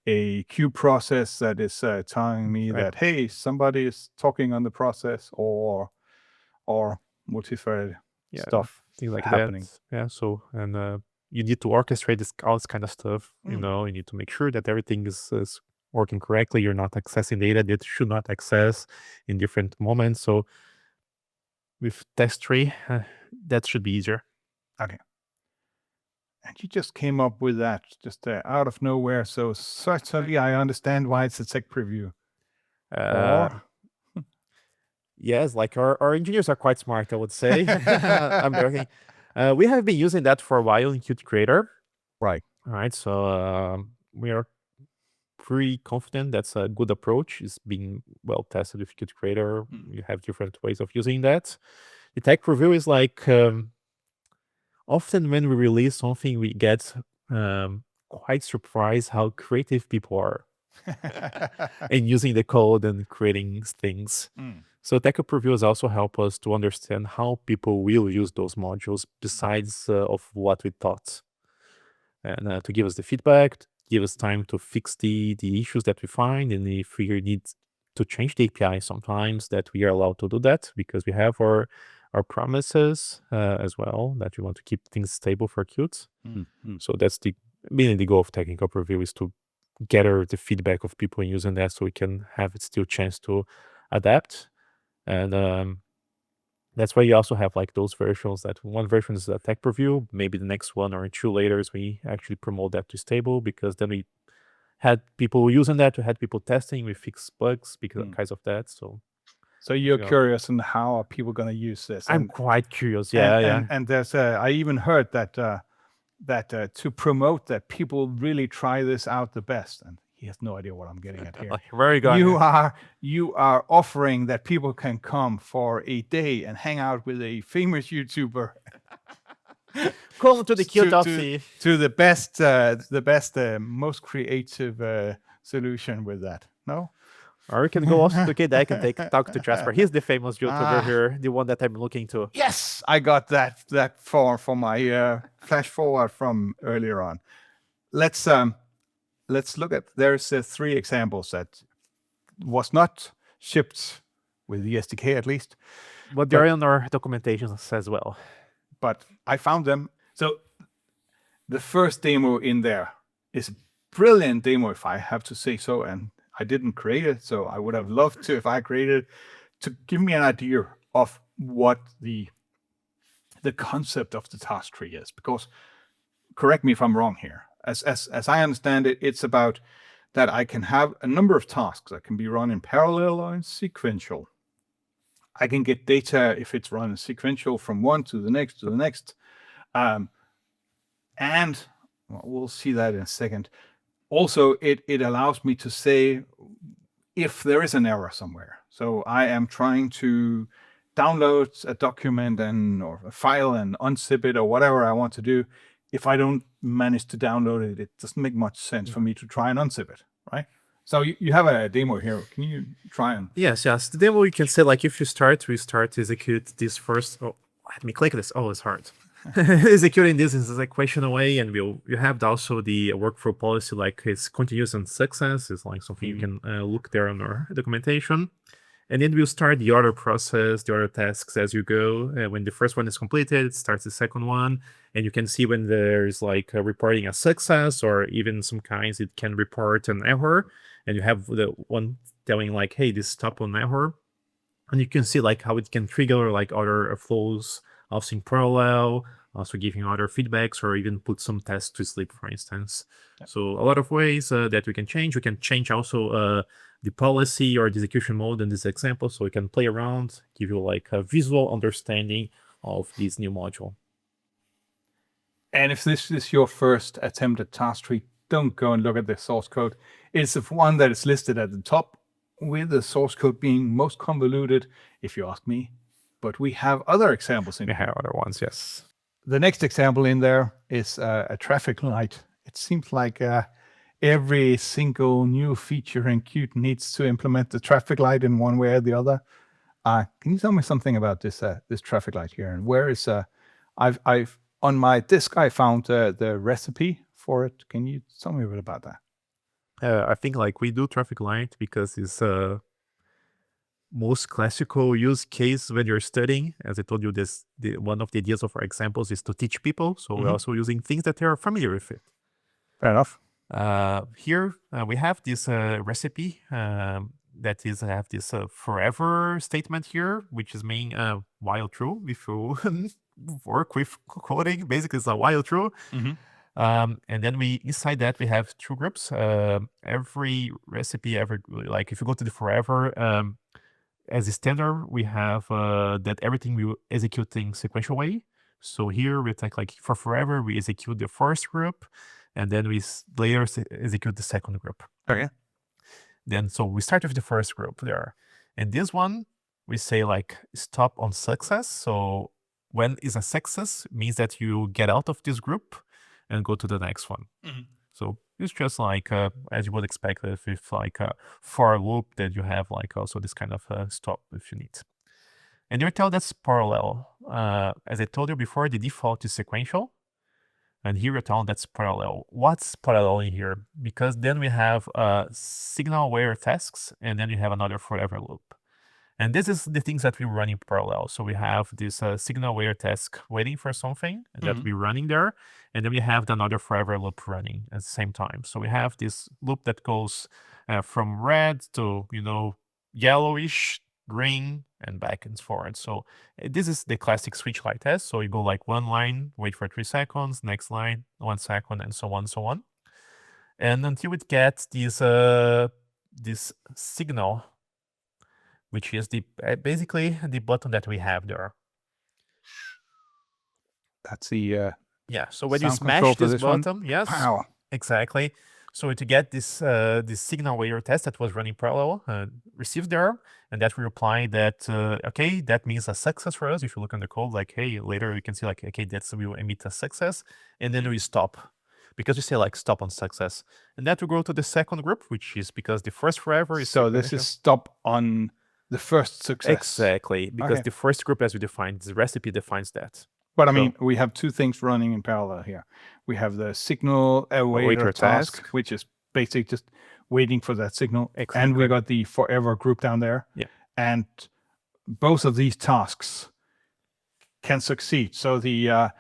a queue process that is telling me that, hey, somebody is talking on the process, or multi-thread stuff things like happening. That. Yeah, so, and you need to orchestrate all this kind of stuff, you know, you need to make sure that everything is working correctly. You're not accessing data that should not access in different moments. So with TaskTree, that should be easier. Okay. And you just came up with that just out of nowhere. So certainly I understand why it's a tech preview. Yes, like our engineers are quite smart, I would say. I'm joking. We have been using that for a while in Qt Creator. Right. All right. So we are pretty confident that's a good approach. It's been well tested with Qt Creator. You have different ways of using that. The tech preview is like often when we release something, we get quite surprised how creative people are in using the code and creating things. So tech previews also help us to understand how people will use those modules besides of what we thought, and to give us the feedback, give us time to fix the issues that we find, and if we need to change the API sometimes, that we are allowed to do that because we have our promises as well, that we want to keep things stable for Qt. So that's mainly the goal of technical preview, is to gather the feedback of people using that so we can have it still chance to adapt. And that's why you also have like those versions, that one version is a tech preview, maybe the next one or two later we actually promote that to stable, because then we had people using that, we had people testing, we fixed bugs because of that. So you're curious on how are people going to use this? I'm quite curious. Yeah. And there's I even heard that to promote that, people really try this out the best, and he has no idea what I'm getting at here. Very good. You are offering that people can come for a day and hang out with a famous YouTuber. Come to the Qt to the best, most creative solution with that. No. Or you can go also to KDAB and talk to Jesper. He's the famous YouTuber here, the one that I'm looking to. Yes, I got that for my flash forward from earlier on. Let's look at, there's 3 examples that was not shipped with the SDK at least. But they're in our documentation as well. But I found them. So the first demo in there is a brilliant demo, if I have to say so, and I didn't create it, so I would have loved to if I created it, to give me an idea of what the concept of the task tree is. Because, correct me if I'm wrong here, as I understand it, it's about that I can have a number of tasks that can be run in parallel or in sequential. I can get data if it's run in sequential from one to the next to the next. And we'll see that in a second. Also, it allows me to say if there is an error somewhere. So I am trying to download a document or a file and unzip it or whatever I want to do. If I don't manage to download it, it doesn't make much sense for me to try and unzip it, right? So you have a demo here. Can you try and... Yes. The demo, you can say, like, if we start to execute this first. Oh, let me click this. Oh, it's hard. Executing this is a question away, and you have also the workflow policy, like it's continuous and success is like something you can look there on our documentation. And then we'll start the other process, the other tasks as you go. When the first one is completed, it starts the second one. And you can see when there's like reporting a success, or even some kinds it can report an error. And you have the one telling like, hey, this stop on error. And you can see like how it can trigger like other flows also in parallel, also giving other feedbacks, or even put some tests to sleep, for instance. So a lot of ways that we can change. We can change also the policy or the execution mode in this example, so we can play around, give you like a visual understanding of this new module. And if this is your first attempt at TaskTree, don't go and look at the source code. It's the one that is listed at the top, with the source code being most convoluted, if you ask me. But we have other examples in We here. have other ones, yes. The next example in there is a traffic light. It seems like every single new feature in Qt needs to implement the traffic light in one way or the other. Can you tell me something about this this traffic light here? And where is I've on my disk I found the recipe for it. Can you tell me a bit about that? I think like we do traffic light because it's most classical use case when you're studying. As I told you, one of the ideas of our examples is to teach people. So we're also using things that they are familiar with it. Fair enough. Here we have this recipe that is have this forever statement here, which is mean while true. If you work with coding, basically it's a while true. And then inside that we have two groups. Every recipe, like if you go to the forever, as a standard, we have that everything will execute in sequential way. So here we take like for forever, we execute the first group, and then we later execute the second group. Okay. Then so we start with the first group there. And this one, we say like stop on success. So when is a success means that you get out of this group and go to the next one. So it's just like, as you would expect with like a for loop, that you have like also this kind of stop if you need. And you tell that's parallel. As I told you before, the default is sequential. And here you tell that's parallel. What's parallel in here? Because then we have signal aware tasks, and then you have another forever loop. And this is the things that we run in parallel. So we have this signal aware task waiting for something that we're running there. And then we have another forever loop running at the same time. So we have this loop that goes from red to, yellowish, green, and back and forward. So this is the classic switch light test. So you go like one line, wait for 3 seconds, next line, 1 second, and so on, so on. And until it gets this signal, which is basically the button that we have there. That's the yeah. So when you sound control smash for this this one? button, yes, Wow. exactly. So to get this signal aware test that was running parallel, received there, and that we reply that okay, that means a success for us. If you look on the code, like hey, later you can see like okay, that's will emit a success, and then we stop. Because we say like stop on success, and that will go to the second group, which is because the first forever is So this is stop on the first success. Exactly, because Okay. the first group, as we defined, the recipe defines that. But I mean, we have two things running in parallel here. We have the signal awaiter task, which is basically just waiting for that signal. And we got the forever group down there. Yeah. And both of these tasks can succeed. So the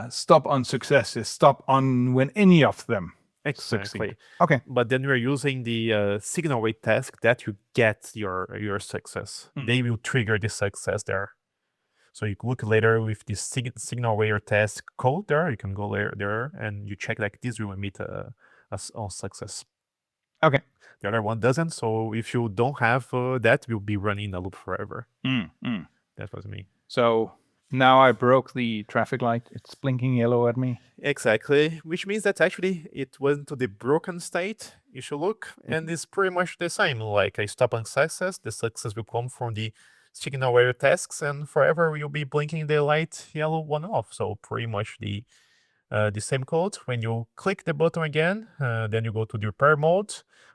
stop on success is stop on when any of them succeed. Okay. But then we're using the signal await task that you get your success. They will trigger the success there. So you look later with the signal aware task code there. You can go there and you check like this will emit a success. Okay. The other one doesn't. So if you don't have that, we'll be running a loop forever. That was me. So now I broke the traffic light. It's blinking yellow at me. Exactly, which means that actually it went to the broken state. You should look, and it's pretty much the same. Like I stop on success, the success will come from the signal aware tasks, and forever we'll be blinking the light yellow one off. So pretty much the same code. When you click the button again, then you go to the repair mode,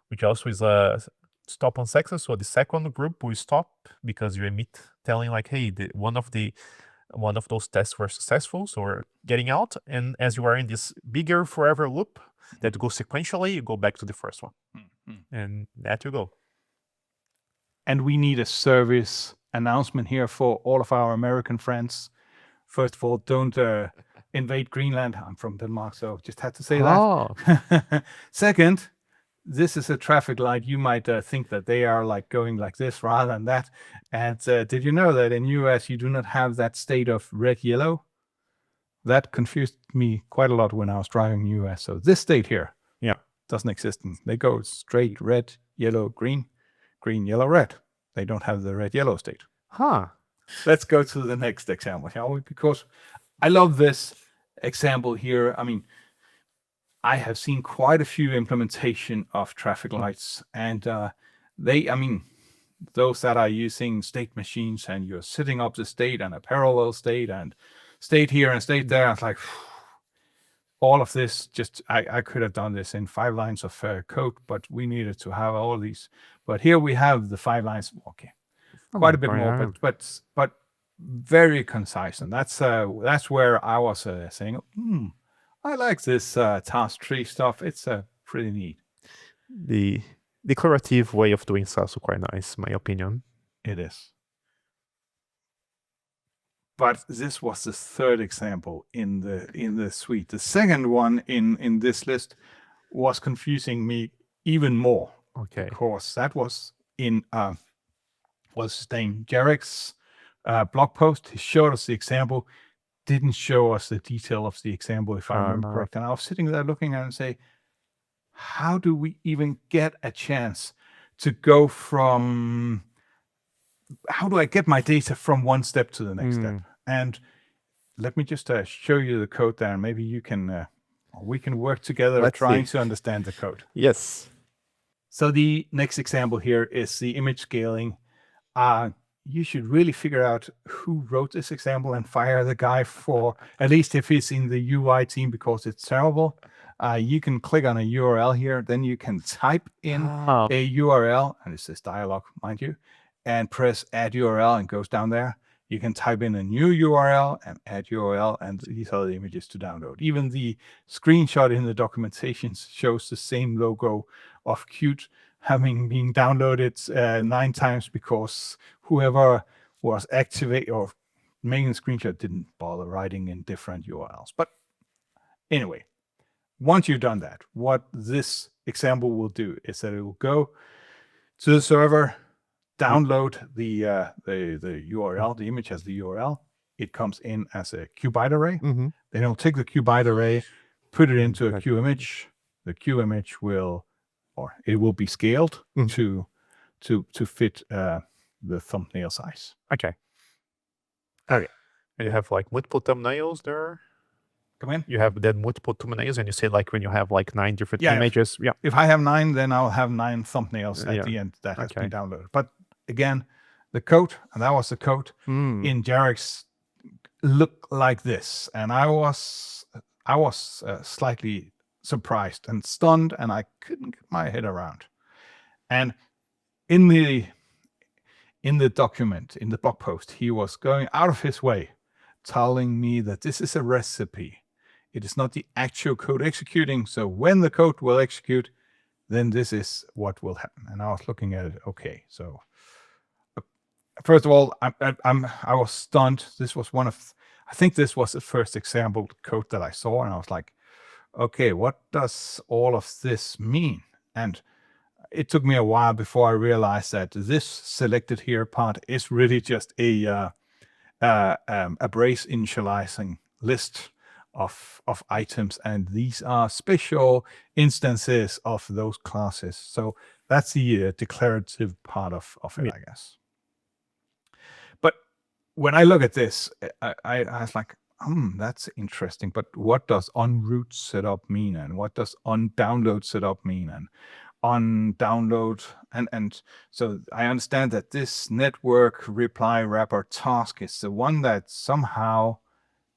which also is a stop on success. So the second group will stop because you emit telling like, hey, one of those tests were successful, so we're getting out. And as you are in this bigger forever loop that goes sequentially, you go back to the first one, and that you go. And we need a service announcement here for all of our American friends. First of all, don't invade Greenland. I'm from Denmark, so just had to say that. Second, this is a traffic light. You might think that they are like going like this rather than that. And did you know that in US you do not have that state of red, yellow? That confused me quite a lot when I was driving in US. So this state here, doesn't exist. They go straight red, yellow, green, green, yellow, red. They don't have the red, yellow state. Let's go to the next example, shall we? Because I love this example here. I mean, I have seen quite a few implementation of traffic lights, and those that are using state machines and you're setting up the state and a parallel state and state here and state there. It's like all of this, just I could have done this in 5 lines of code, but we needed to have all these. But here we have the 5 lines. Okay, quite a bit more, but very concise, and that's where I was saying, I like this TaskTree stuff. It's pretty neat. The declarative way of doing is also quite nice, in my opinion. It is. But this was the 3rd example in the suite. The second one in this list was confusing me even more. Okay. Because that was in Dane Jarrek's blog post. He showed us the example, didn't show us the detail of the example, if I remember correct. And I was sitting there looking at it and say, how do we even get a chance to go from, how do I get my data from one step to the next step? And let me just show you the code there, and maybe you can, we can work together trying to understand the code. Yes. So the next example here is the image scaling. You should really figure out who wrote this example and fire the guy for, at least if he's in the UI team, because it's terrible. You can click on a URL here, then you can type in a URL, and it's this dialog, mind you, and press add URL, and goes down there. You can type in a new URL and add URL, and these are the images to download. Even the screenshot in the documentation shows the same logo of Qt having been downloaded 9 times because whoever was activate or making the screenshot didn't bother writing in different URLs. But anyway, once you've done that, what this example will do is that it will go to the server, download the URL. The image has the URL. It comes in as a QByte array. Then it'll take the QByte array, put it into a QImage. The QImage will, or it will be scaled to fit the thumbnail size. Okay. And you have like multiple thumbnails there. Come in. You have then multiple thumbnails, and you say like when you have like 9 different images. If I have 9, then I'll have 9 thumbnails at the end that has been downloaded. But again, the code, and that was the code in Jarrek's, look like this, and I was slightly surprised and stunned, and I couldn't get my head around. And in the document, in the blog post, he was going out of his way telling me that this is a recipe. It is not the actual code executing. So when the code will execute, then this is what will happen. And I was looking at it. Okay, so first of all, I was stunned. This was I think this was the first example code that I saw, and I was like, okay, what does all of this mean? And it took me a while before I realized that this selected here part is really just a brace initializing list of items, and these are special instances of those classes. So that's the declarative part of it, I guess. But when I look at this, I was like, that's interesting. But what does on-route setup mean, and what does on-download setup mean, and on-download, and so I understand that this network reply wrapper task is the one that somehow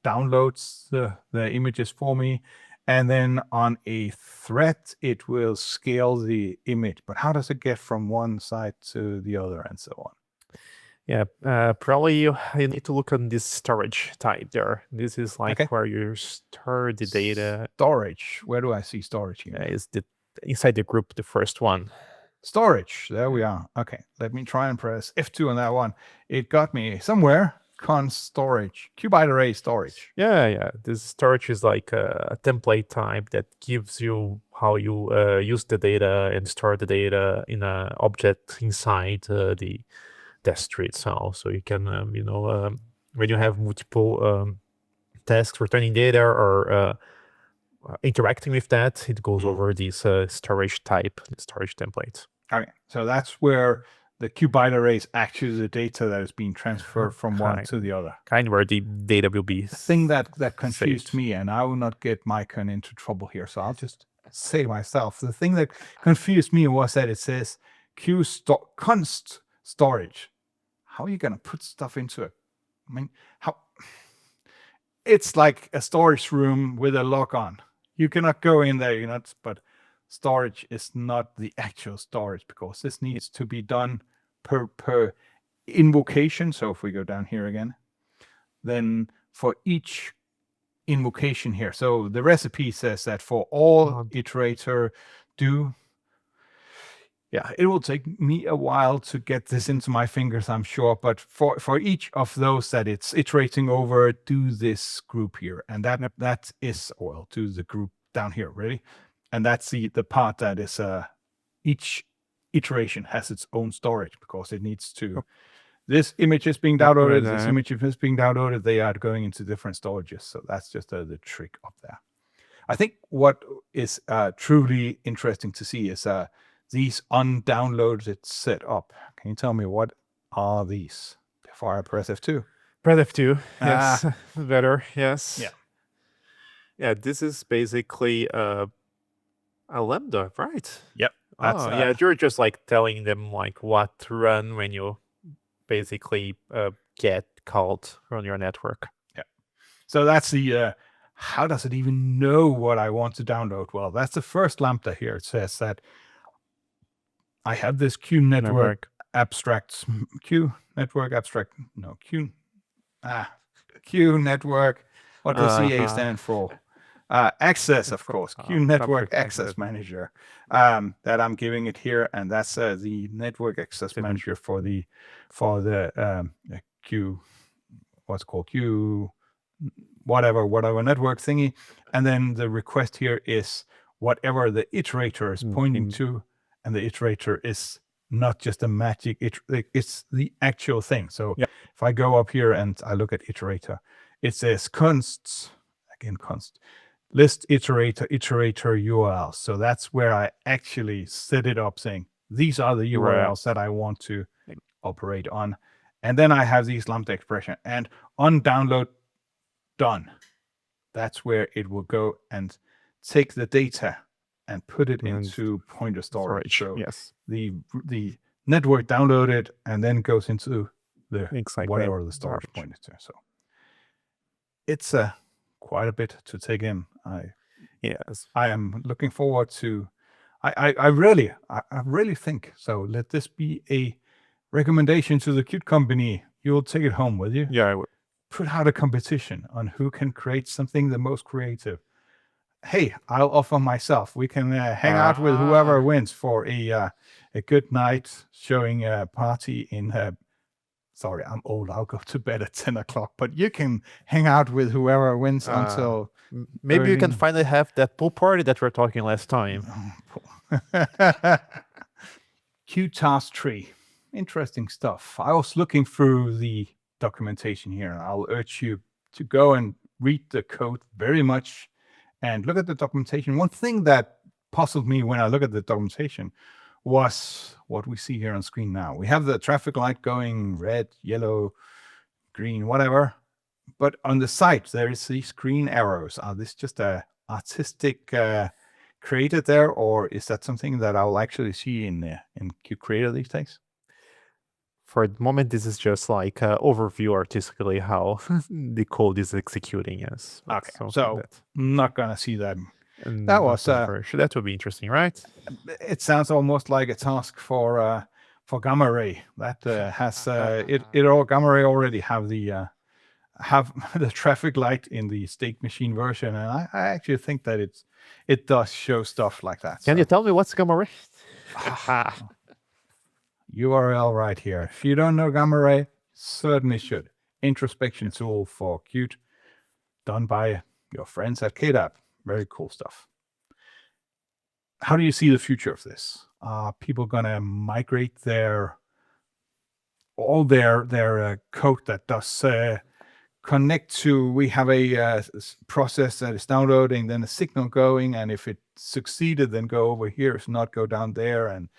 downloads the images for me, and then on a thread it will scale the image. But how does it get from one side to the other, and so on? Yeah, probably you need to look on this storage type there. This is like where you store the data. Storage. Where do I see storage here? Is the inside the group, the first one. Storage. There we are. Okay, let me try and press F2 on that one. It got me somewhere. Const storage. Qbyte array storage. Yeah. This storage is like a template type that gives you how you use the data and store the data in an object inside the TaskTree itself. So you can, when you have multiple tasks returning data or interacting with that, it goes over these storage type, storage templates. Okay, so that's where the Qbyte array is actually the data that is being transferred from one to the other. Kind of where the data will be. The thing that confused me, and I will not get Maycon into trouble here, so I'll just say myself. The thing that confused me was that it says const storage. How are you going to put stuff into it? I mean, how? It's like a storage room with a lock on. You cannot go in there, but storage is not the actual storage because this needs to be done per invocation. So if we go down here again, then for each invocation here, so the recipe says that for all iterator do, it will take me a while to get this into my fingers, I'm sure, but for each of those that it's iterating over, do this group here, and that is, well, do the group down here, ready? And that's the part that is each iteration has its own storage because it needs to. This image is being downloaded. This image is being downloaded. They are going into different storages. So that's just the trick up there. I think what is truly interesting to see is these undownloaded setup. Can you tell me what are these? Before I press F2. Press F2. Yes, better. Yes. Yeah. Yeah. This is basically a lambda, right? Yep. You're just like telling them like what to run when you basically get called on your network. Yeah. So that's the how does it even know what I want to download? Well, that's the first lambda here. It says that I have this Q network abstract, Q network abstract, no, Q network. What does CA stand for? Access, of course, Q network access manager that I'm giving it here, and that's the network access manager for the Q, what's called Q, whatever network thingy, and then the request here is whatever the iterator is pointing to, and the iterator is not just a magic, it's the actual thing. So if I go up here and I look at iterator, it says const list iterator URLs. So that's where I actually set it up, saying these are the URLs that I want to operate on. And then I have these lambda expression, and on download done, that's where it will go and take the data and put it into pointer storage. So the network downloaded and then goes into the whatever the storage pointed to. So it's quite a bit to take in. I am looking forward to. I really think so. Let this be a recommendation to the Qt company. You'll take it home with you. Yeah, I would. Put out a competition on who can create something the most creative. Hey, I'll offer myself. We can hang out with whoever wins for a good night showing party in. Sorry, I'm old. I'll go to bed at 10 o'clock. But you can hang out with whoever wins until. Maybe you can finally have that pool party that we were talking last time. TaskTree. Interesting stuff. I was looking through the documentation here, and I'll urge you to go and read the code very much and look at the documentation. One thing that puzzled me when I look at the documentation was what we see here on screen now. We have the traffic light going red, yellow, green, whatever. But on the side, there is these green arrows. Are this just a artistic created there, or is that something that I'll actually see in Qt Creator these days? For the moment, this is just like overview artistically how the code is executing. Yes. Okay. So not gonna see that. That was that would be interesting, right? It sounds almost like a task for Gamma Ray that has it. Gamma Ray already have the have the traffic light in the state machine version, and I actually think that it does show stuff like that. Can you tell me what's gamma ray? URL right here. If you don't know gamma ray, certainly should. Introspection tool for Qt, done by your friends at KDAB. Very cool stuff. How do you see the future of this? Are people gonna migrate all their code that does connect to? We have a process that is downloading, then a signal going, and if it succeeded, then go over here. If not, go down there, and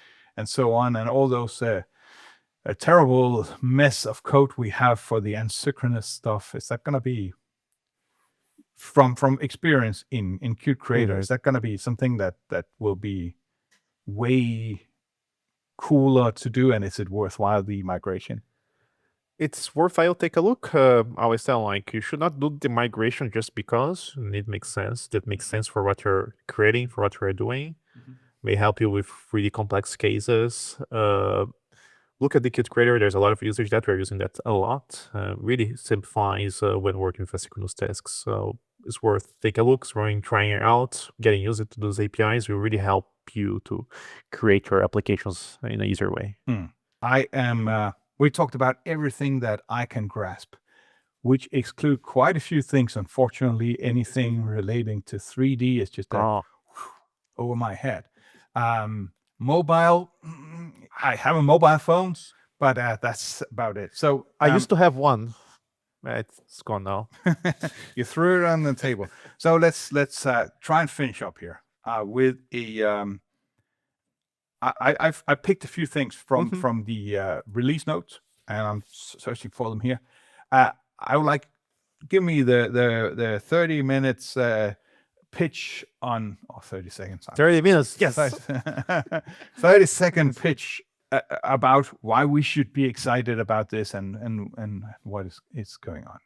so on, and all those a terrible mess of code we have for the asynchronous stuff. Is that going to be, from experience in Qt Creator, is that going to be something that will be way cooler to do, and is it worthwhile, the migration? It's worthwhile. Take a look. I always tell, like, you should not do the migration just because it makes sense. That makes sense for what you're creating, for what you're doing. May help you with really complex cases. Look at the Qt Creator. There's a lot of users that we're using that a lot. Really simplifies when working with asynchronous tasks. So it's worth take a look, trying it out, getting used to those APIs will really help you to create your applications in an easier way. We talked about everything that I can grasp, which exclude quite a few things. Unfortunately, anything relating to 3D is just over my head. Mobile, I have a mobile phone, but that's about it. So I used to have one. It's gone now. You threw it on the table. So let's try and finish up here with a. I picked a few things from the release notes, and I'm searching for them here. I would like, give me the 30 minutes pitch on, or 30 seconds. 30 minutes, yes. 30-second pitch about why we should be excited about this and what is going on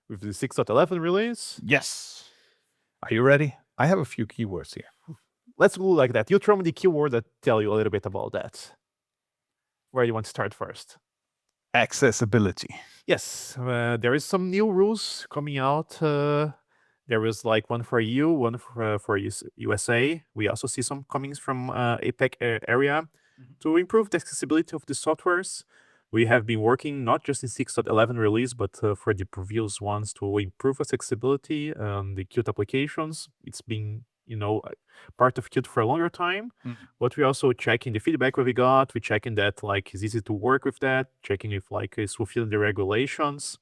with the 6.11 release. Yes. Are you ready? I have a few keywords here. Let's go like that. You throw me the keyword that tell you a little bit about that. Where do you want to start first? Accessibility. Yes, there is some new rules coming out. There is like one for EU, one for USA. We also see some comings from APAC area to improve the accessibility of the softwares. We have been working not just in 6.11 release, but for the previous ones to improve accessibility on the Qt applications. It's been, part of Qt for a longer time, but we also checking the feedback we got. We checking that like it's easy to work with that, checking if like it's fulfilling the regulations,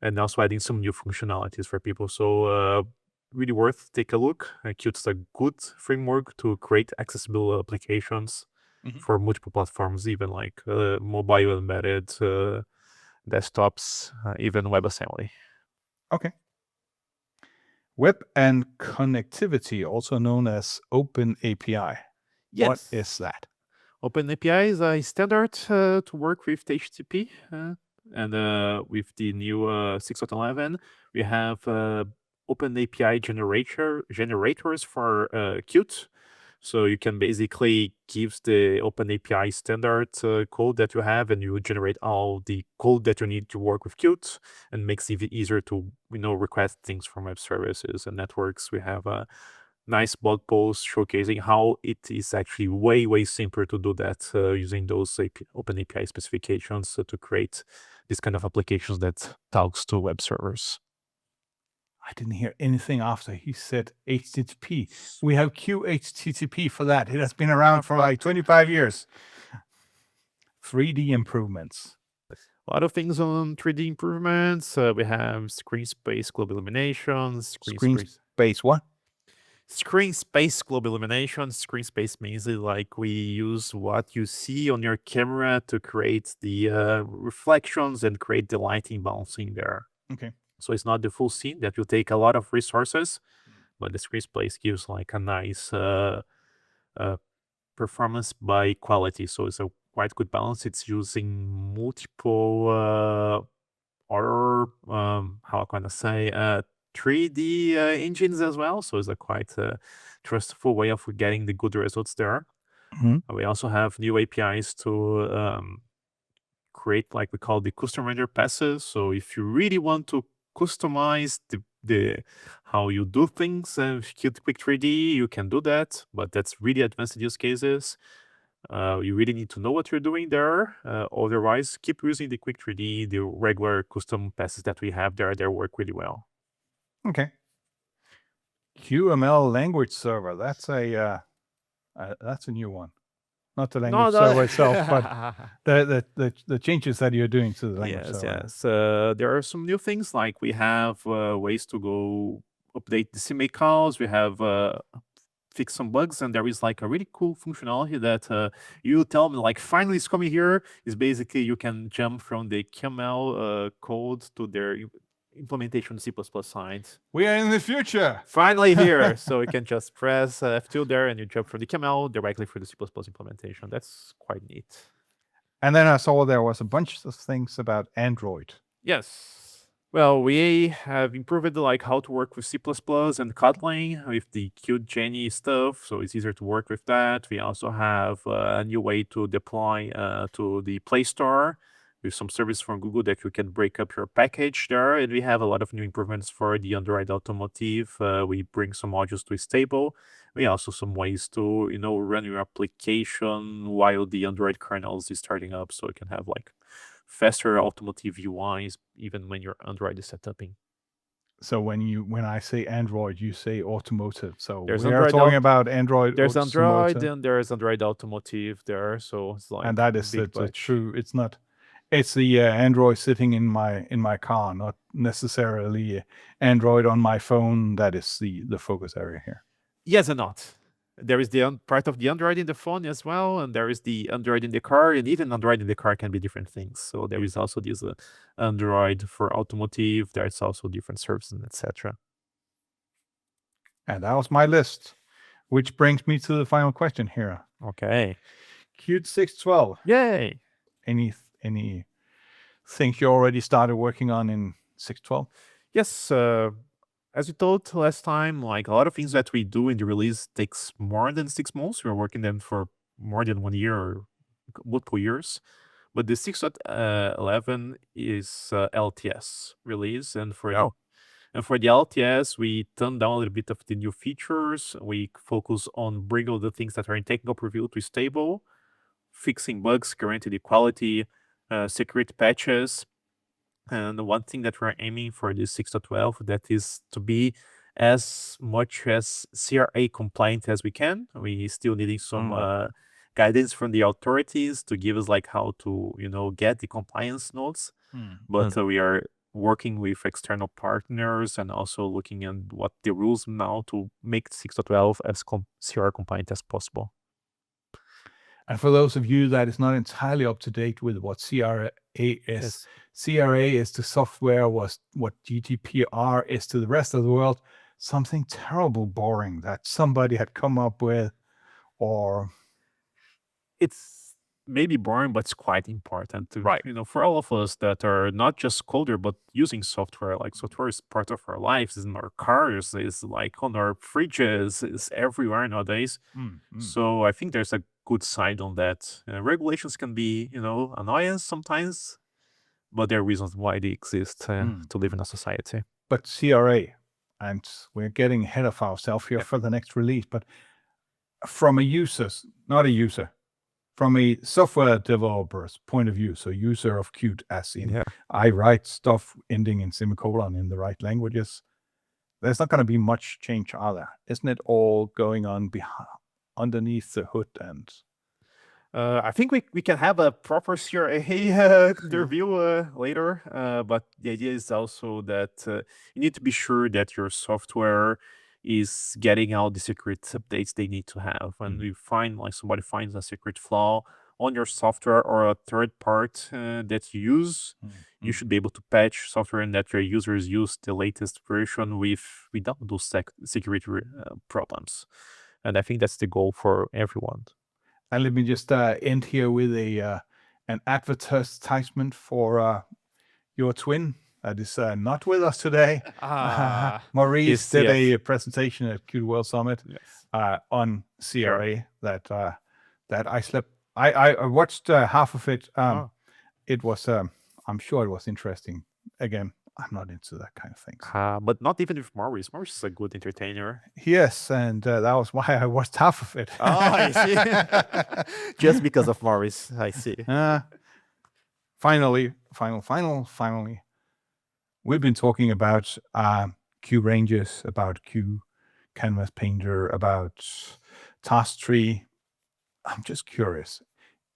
and also adding some new functionalities for people. So really worth take a look. Qt's a good framework to create accessible applications for multiple platforms, even like mobile embedded desktops, even WebAssembly. Okay. Web and connectivity, also known as Open API. Yes. What is that? Open API is a standard to work with HTTP. And with the new 6.11, we have Open API generators for Qt. So you can basically give the Open API standard code that you have, and you generate all the code that you need to work with Qt, and makes it easier to request things from web services and networks. We have a nice blog post showcasing how it is actually way simpler to do that using those Open API specifications to create this kind of applications that talks to web servers. I didn't hear anything after he said HTTP. We have QHTTP for that. It has been around for like 25 years. 3D improvements. A lot of things on 3D improvements. We have screen space global illumination. Screen space what? Screen space global illumination. Screen space means like we use what you see on your camera to create the reflections and create the lighting bouncing there. Okay. So it's not the full scene. That will take a lot of resources, but the screen space gives like a nice performance by quality. So it's a quite good balance. It's using multiple how can I say 3D engines as well. So it's a quite trustful way of getting the good results there. We also have new APIs to create like we call the custom render passes. So if you really want to customize the how you do things with Quick 3D, you can do that, but that's really advanced use cases. You really need to know what you're doing there. Otherwise, keep using the Quick 3D, the regular custom passes that we have there. They work really well. Okay. QML language server. That's a new one. Not the language server itself, but the changes that you're doing to the language server. Yes. There are some new things, like we have ways to go update the CMake calls. We have fix some bugs, and there is like a really cool functionality that you tell me like finally it's coming here. Is basically you can jump from the QML code to their implementation C++ side. We are in the future. Finally here. So you can just press F2 there and you jump from the QML directly for the C++ implementation. That's quite neat. And then I saw there was a bunch of things about Android. Yes. Well, we have improved like how to work with C++ and Kotlin with the QGen stuff, so it's easier to work with that. We also have a new way to deploy to the Play Store with some service from Google that you can break up your package there. And we have a lot of new improvements for the Android Automotive. We bring some modules to stable. We also some ways to run your application while the Android kernels is starting up, so you can have like faster automotive UIs even when your Android is set up in. So when I say Android, you say automotive. So There's we are Android talking about Android. There's Android automotive. and there's Android Automotive there, so it's like And that is big the batch. true. It's not. It's the Android sitting in my car, not necessarily Android on my phone. That is the focus area here. Yes and not. There is the part of the Android in the phone as well, and there is the Android in the car, and even Android in the car can be different things. So there is also this Android for automotive. There's also different services, etc. And that was my list, which brings me to the final question here. Okay. Qt 6.12. Yay! Any things you already started working on in 6.12? Yes. As we told last time, like a lot of things that we do in the release takes more than 6 months. We're working them for more than 1 year or multiple years. But the 6.11 is LTS release, and for the LTS, we turned down a little bit of the new features. We focus on bringing all the things that are in technical preview to stable, fixing bugs, guaranteed the quality, security patches. And one thing that we're aiming for this 6.12, that is to be as much as CRA compliant as we can. We still needing some guidance from the authorities to give us like how to, get the compliance notes. But we are working with external partners and also looking at what the rules now to make 6.12 as CRA compliant as possible. And for those of you that is not entirely up to date with what CRA is, Yes. CRA is to software, what GDPR is to the rest of the world, something terrible boring that somebody had come up with, or It's maybe boring, but it's quite important to, Right. For all of us that are not just coder, but using software. Like software is part of our lives, is in our cars, is like on our fridges, is everywhere nowadays. So I think there's a good side on that. Regulations can be, annoyance sometimes, but there are reasons why they exist to live in a society. but CRA, and we're getting ahead of ourselves here for the next release, but from a user's, not a user, from a software developer's point of view, so user of Qt, as in I write stuff ending in semicolon in the right languages, there's not going to be much change, are there? Isn't it all going on underneath the hood? And I think we can have a proper CRA review later, but the idea is also that you need to be sure that your software is getting all the secret updates they need to have. When we find, like somebody finds a secret flaw on your software or a third part that you use, you should be able to patch software and that your users use the latest version without those security problems. And I think that's the goal for everyone. And let me just end here with an advertisement for your twin that is not with us today. Maurice did a presentation at Qt World Summit on CRA that I slept. I watched half of it. It was, I'm sure it was interesting. Again, I'm not into that kind of things. But not even with Maurice. Maurice is a good entertainer. Yes, and that was why I watched half of it. Oh, I see. Just because of Maurice, I see. Finally, we've been talking about QRanges, about QCanvasPainter, about TaskTree. I'm just curious,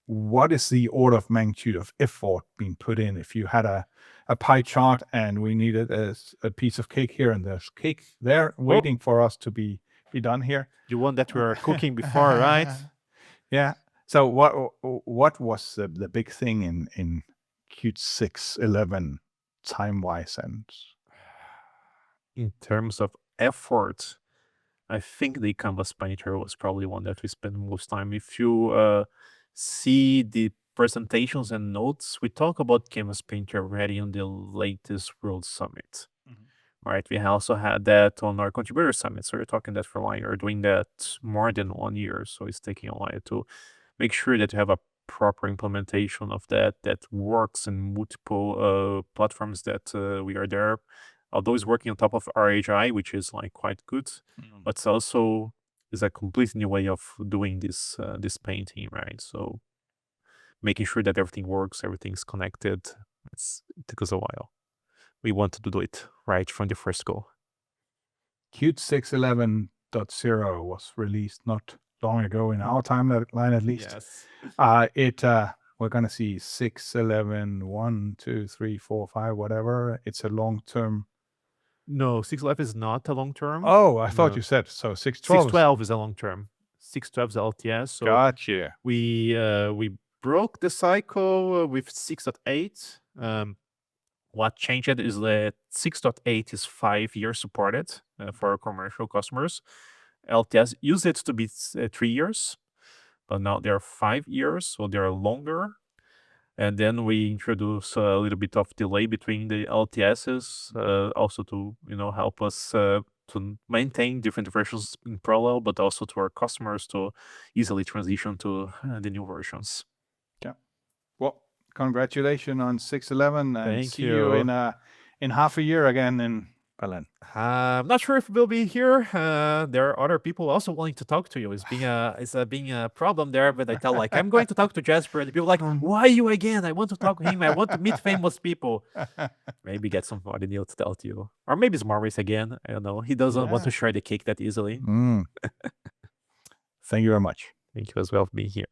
what is the order of magnitude of effort being put in? If you had a pie chart and we needed a piece of cake here and there's cake there waiting for us to be done here. The one that we were cooking before, right? Yeah. So what was the big thing in Qt 6.11 time-wise? And in terms of effort, I think the Canvas Painter was probably one that we spent most time. If you see the presentations and notes, we talk about Canvas Painter already on the latest World Summit. Right, we also had that on our contributor summit. So you're talking that for a while. You're doing that more than 1 year. So it's taking a while to make sure that you have a proper implementation of that works in multiple platforms that we are there. Although it's working on top of RHI, which is like quite good, but it's also is a completely new way of doing this painting, right? So making sure that everything works, everything's connected. It took us a while. We wanted to do it right from the first go. Qt 6.11.0 was released not long ago in our timeline, at least. Yes. We're gonna see 6.11, 1, 2, 3, 4, 5, whatever. It's a long-term. No, 6.11 is not a long term. Oh, I thought No. you said so. 6.12. 6.12 is a long term. 6.12 is LTS. So Gotcha. we broke the cycle with 6.8. What changed is that 6.8 is 5 years supported for commercial customers. LTS used it to be 3 years, but now they're 5 years, so they're longer. And then we introduce a little bit of delay between the LTSs, also to help us to maintain different versions in parallel, but also to our customers to easily transition to the new versions. Yeah. Well, congratulations on 6.11, and Thank see you in half a year again in Berlin. I'm not sure if we'll be here. There are other people also wanting to talk to you. It's being a problem there, but I tell I'm going to talk to Jesper, and people why you again? I want to talk to him. I want to meet famous people. Maybe get somebody new to tell to you, or maybe it's Maurice again. I don't know. He doesn't want to share the cake that easily. Thank you very much. Thank you as well for being here.